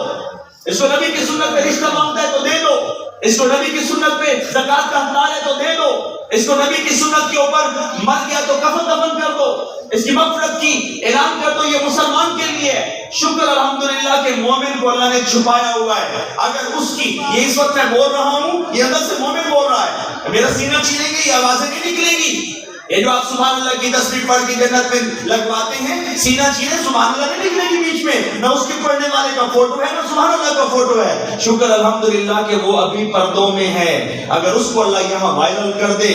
اس کو نبی کی سنت پہ رشتہ مانگتا ہے تو دے دو، اس کو نبی کی سنت پہ زکات کا حقدار ہے تو دے دو، اس کو نبی کی سنت کے اوپر مر گیا تو کفن دفن کر دو، اس کی مغفرت کی اعلان کر دو، یہ مسلمان کے لیے ہے۔ شکر الحمدللہ کہ مومن کو اللہ نے چھپایا ہوا ہے۔ اگر اس کی، یہ اس وقت میں بول رہا ہوں، یہ اندر سے مومن بول رہا ہے، میرا سینہ چھینے گی، یہ آوازیں نہیں نکلے گی، یہ جو آپ سبحان اللہ کی تصویر پڑھ کے جنت میں لگواتے ہیں، سینہ چھینے، سبحان اللہ نہیں نکلے گی بیچ میں، نہ اس کے پڑھنے والے کا فوٹو ہے نہ سبحان اللہ کا فوٹو ہے۔ شکر الحمدللہ کہ وہ ابھی پردوں میں ہے۔ اگر اس کو اللہ یہاں وائرل کر دے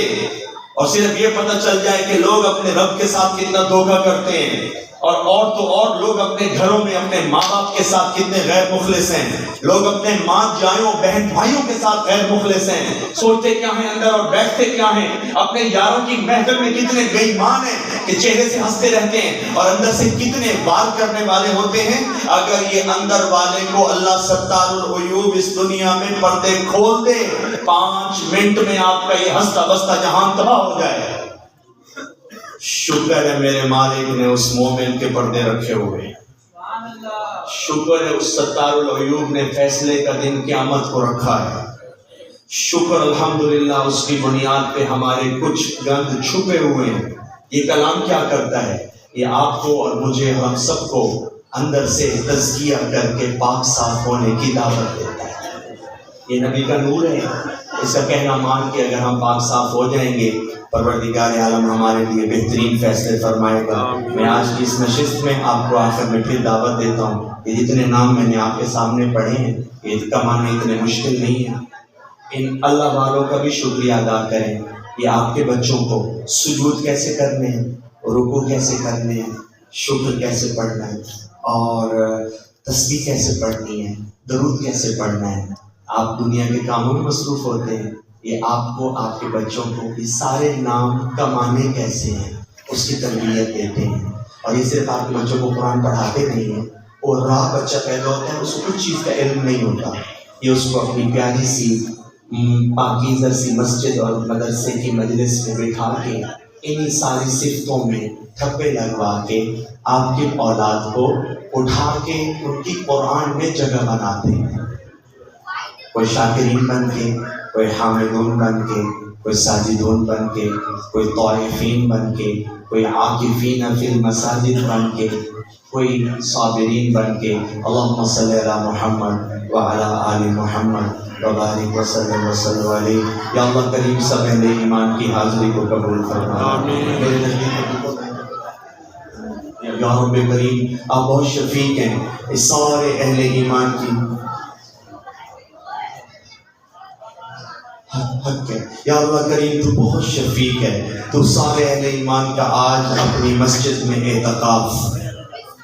اور صرف یہ پتہ چل جائے کہ لوگ اپنے رب کے ساتھ کتنا دھوکہ کرتے ہیں، اور تو اور لوگ اپنے گھروں میں اپنے ماں باپ کے ساتھ کتنے غیر مخلص ہیں، لوگ اپنے ماں جائوں بہن بھائیوں کے ساتھ غیر مخلص ہیں، سوچتے کیا ہیں اندر اور بیٹھتے کیا ہیں، اپنے یاروں کی محفل میں کتنے بے ایمان ہیں کہ چہرے سے ہنستے رہتے ہیں اور اندر سے کتنے وار کرنے والے ہوتے ہیں۔ اگر یہ اندر والے کو اللہ ستار العیوب اس دنیا میں پردے کھول دے، 5 منٹ میں آپ کا یہ ہنستا بستا جہان تباہ ہو جائے۔ شکر ہے میرے مالک نے اس مومن کے پردے رکھے ہوئے، شکر ہے اس ستار العیوب نے فیصلے کا دن قیامت کو رکھا ہے، شکر الحمدللہ اس کی بنیاد پہ ہمارے کچھ گند چھپے ہوئے ہیں۔ یہ کلام کیا کرتا ہے؟ یہ آپ کو اور مجھے، ہم سب کو اندر سے تزکیہ کر کے پاک صاف ہونے کی دعوت دیتا ہے۔ یہ نبی کا نور ہے، اس کا کہنا مان کے اگر ہم پاک صاف ہو جائیں گے، پروردگار عالم ہمارے لیے بہترین فیصلے فرمائے گا۔ میں آج کی اس نشست میں آپ کو آخر میں پھر دعوت دیتا ہوں کہ جتنے نام میں نے آپ کے سامنے پڑھے ہیں، یہ کمانے اتنے مشکل نہیں ہیں، ان اللہ والوں کا بھی شکریہ ادا کریں۔ یہ آپ کے بچوں کو سجود کیسے کرنے ہیں، رکوع کیسے کرنے ہیں، شکر کیسے پڑھنا ہے، اور تسبیح کیسے پڑھنی ہے، درود کیسے پڑھنا ہے۔ آپ دنیا کے کاموں میں مصروف ہوتے ہیں، یہ آپ کو، آپ کے بچوں کو یہ سارے نام کمانے کیسے ہیں اس کی تربیت دیتے ہیں۔ اور یہ صرف آپ کے بچوں کو قرآن پڑھاتے نہیں ہیں، اور راہ بچہ پیدا ہوتا ہے اس کو کچھ چیز کا علم نہیں ہوتا، یہ اس کو اپنی پیاری سی پاکیزہ سی مسجد اور مدرسے کی مجلس میں بٹھا کے انہی ساری صفتوں میں تھپے لگوا کے آپ کی اولاد کو اٹھا کے ان کی قرآن میں جگہ بناتے ہیں۔ کوئی شاکرین بن کے، کوئی حامدون بن کے، کوئی ساجدون بن کے، کوئی طائفین بن کے، کوئی عاکفین فی المساجد بن کے، کوئی صابرین بن کے۔ اللہم صلی علی محمد وعلی آل محمد وبارک وسلم وسلم علیہ۔ یا اللہ کریم سب اہل ایمان کی حاضری کو قبول فرما۔ میرے نزدیک یا رب کریم آپ بہت شفیق ہیں اس سارے اہل ایمان کی حق ہے۔ یا اللہ کریم تو بہت شفیق ہے، تو سارے اہل ایمان کا آج اپنی مسجد میں اعتکاف،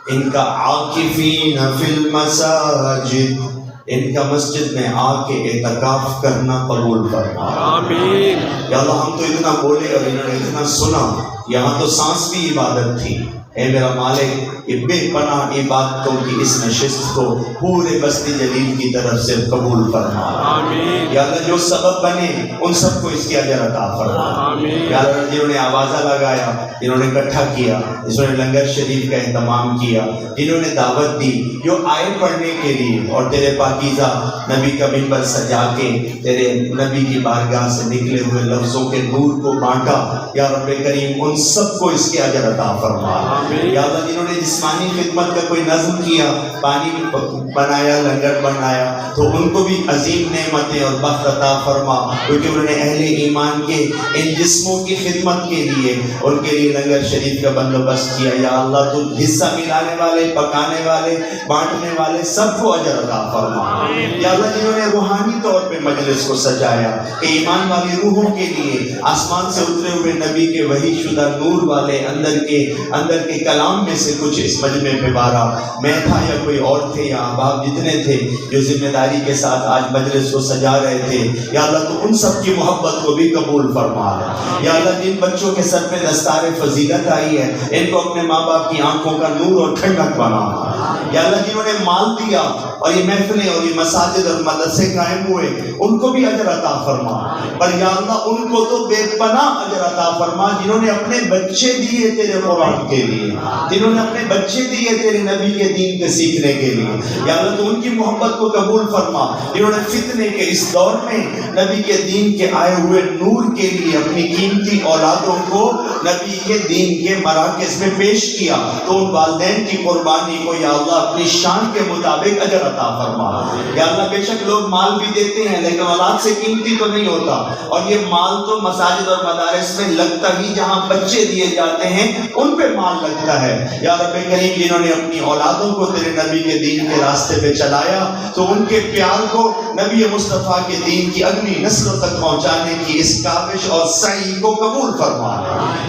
ان کا عاکفین فی المساجد، ان کا مسجد میں آ کے اعتکاف کرنا قبول فرما۔ آمین۔ یا اللہ ہم تو اتنا بولے اور انہوں نے اتنا سنا، یہاں تو سانس بھی عبادت تھی، اے میرا مالک یہ بے پناہ عبادتوں کی اس نشست کو پورے بستی جلیل کی طرف سے قبول فرما آمین یا اللہ جو سبب بنے ان سب کو اس کی اجر عطا فرما آمین یا اللہ جنہوں نے آوازہ لگایا جنہوں نے اکٹھا کیا جنہوں نے لنگر شریف کا اہتمام کیا جنہوں نے دعوت دی جو آئے پڑھنے کے لیے اور تیرے پاکیزہ نبی کا منبر سجا کے تیرے نبی کی بارگاہ سے نکلے ہوئے لفظوں کے نور کو بانٹا یا رب کریم ان سب کو اس کی اجر عطا فرما یا اللہ جنہوں نے جسمانی خدمت کا کوئی نظم کیا پانی بنایا لنگر بنایا تو ان کو بھی عظیم نعمتیں اور بخت عطا فرما کیونکہ انہوں نے اہل ایمان کے ان جسموں کی خدمت کے لیے ان کے لیے لنگر شریف کا بندوبست کیا یا اللہ تو حصہ ملانے والے پکانے والے بانٹنے والے سب کو اجر عطا فرما یا اللہ جنہوں نے روحانی طور پہ مجلس کو سجایا کہ ایمان والی روحوں کے لیے آسمان سے اترے ہوئے نبی کے وحی شدہ نور والے اندر کے کلام میں سے کچھ اس مجمع پہ بارہ میں تھا یا کوئی اور تھے یا احباب جتنے تھے جو ذمہ داری کے ساتھ آج مجلس کو سجا رہے تھے یا اللہ تو ان سب کی محبت کو بھی قبول فرما یا اللہ جن بچوں کے سر پہ دستار فضیلت آئی ہے ان کو اپنے ماں باپ کی آنکھوں کا نور اور ٹھنڈک بنا یا اللہ جنہوں نے مال دیا اور یہ محفلیں اور یہ مساجد اور مدرسے قائم ہوئے ان کو بھی اجر عطا فرما پر یا اللہ ان کو تو بے پناہ اجر عطا فرما جنہوں نے اپنے بچے دیے تیرے قرآن کے لیے جنہوں نے اپنے بچے دیے تیرے نبی کے دین کے سیکھنے کے لیے یا اللہ تو ان کی محبت کو قبول فرما جنہوں نے فتنے کے اس دور میں نبی کے دین کے آئے ہوئے نور کے لیے اپنی قیمتی اولادوں کو نبی کے دین کے مراکز میں پیش کیا تو ان والدین کی قربانی کو یا اللہ اپنی شان کے مطابق اجر عطا فرما یا اللہ بے شک لوگ مال بھی دیتے ہیں لیکن اولاد سے قیمتی تو نہیں ہوتا اور یہ مال تو مساجد اور مدارس میں لگتا ہی جہاں بچے دیے جاتے ہیں ان پہ مال لگتا ہے یا رب کریم جنہوں نے اپنی اولادوں کو تیرے نبی کے دین کے راستے پہ چلایا تو ان کے پیار کو نبی مصطفیٰ کے دین کی اگلی نسلوں تک پہنچانے کی اس کاوش اور سعی کو قبول فرما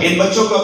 ان بچوں کو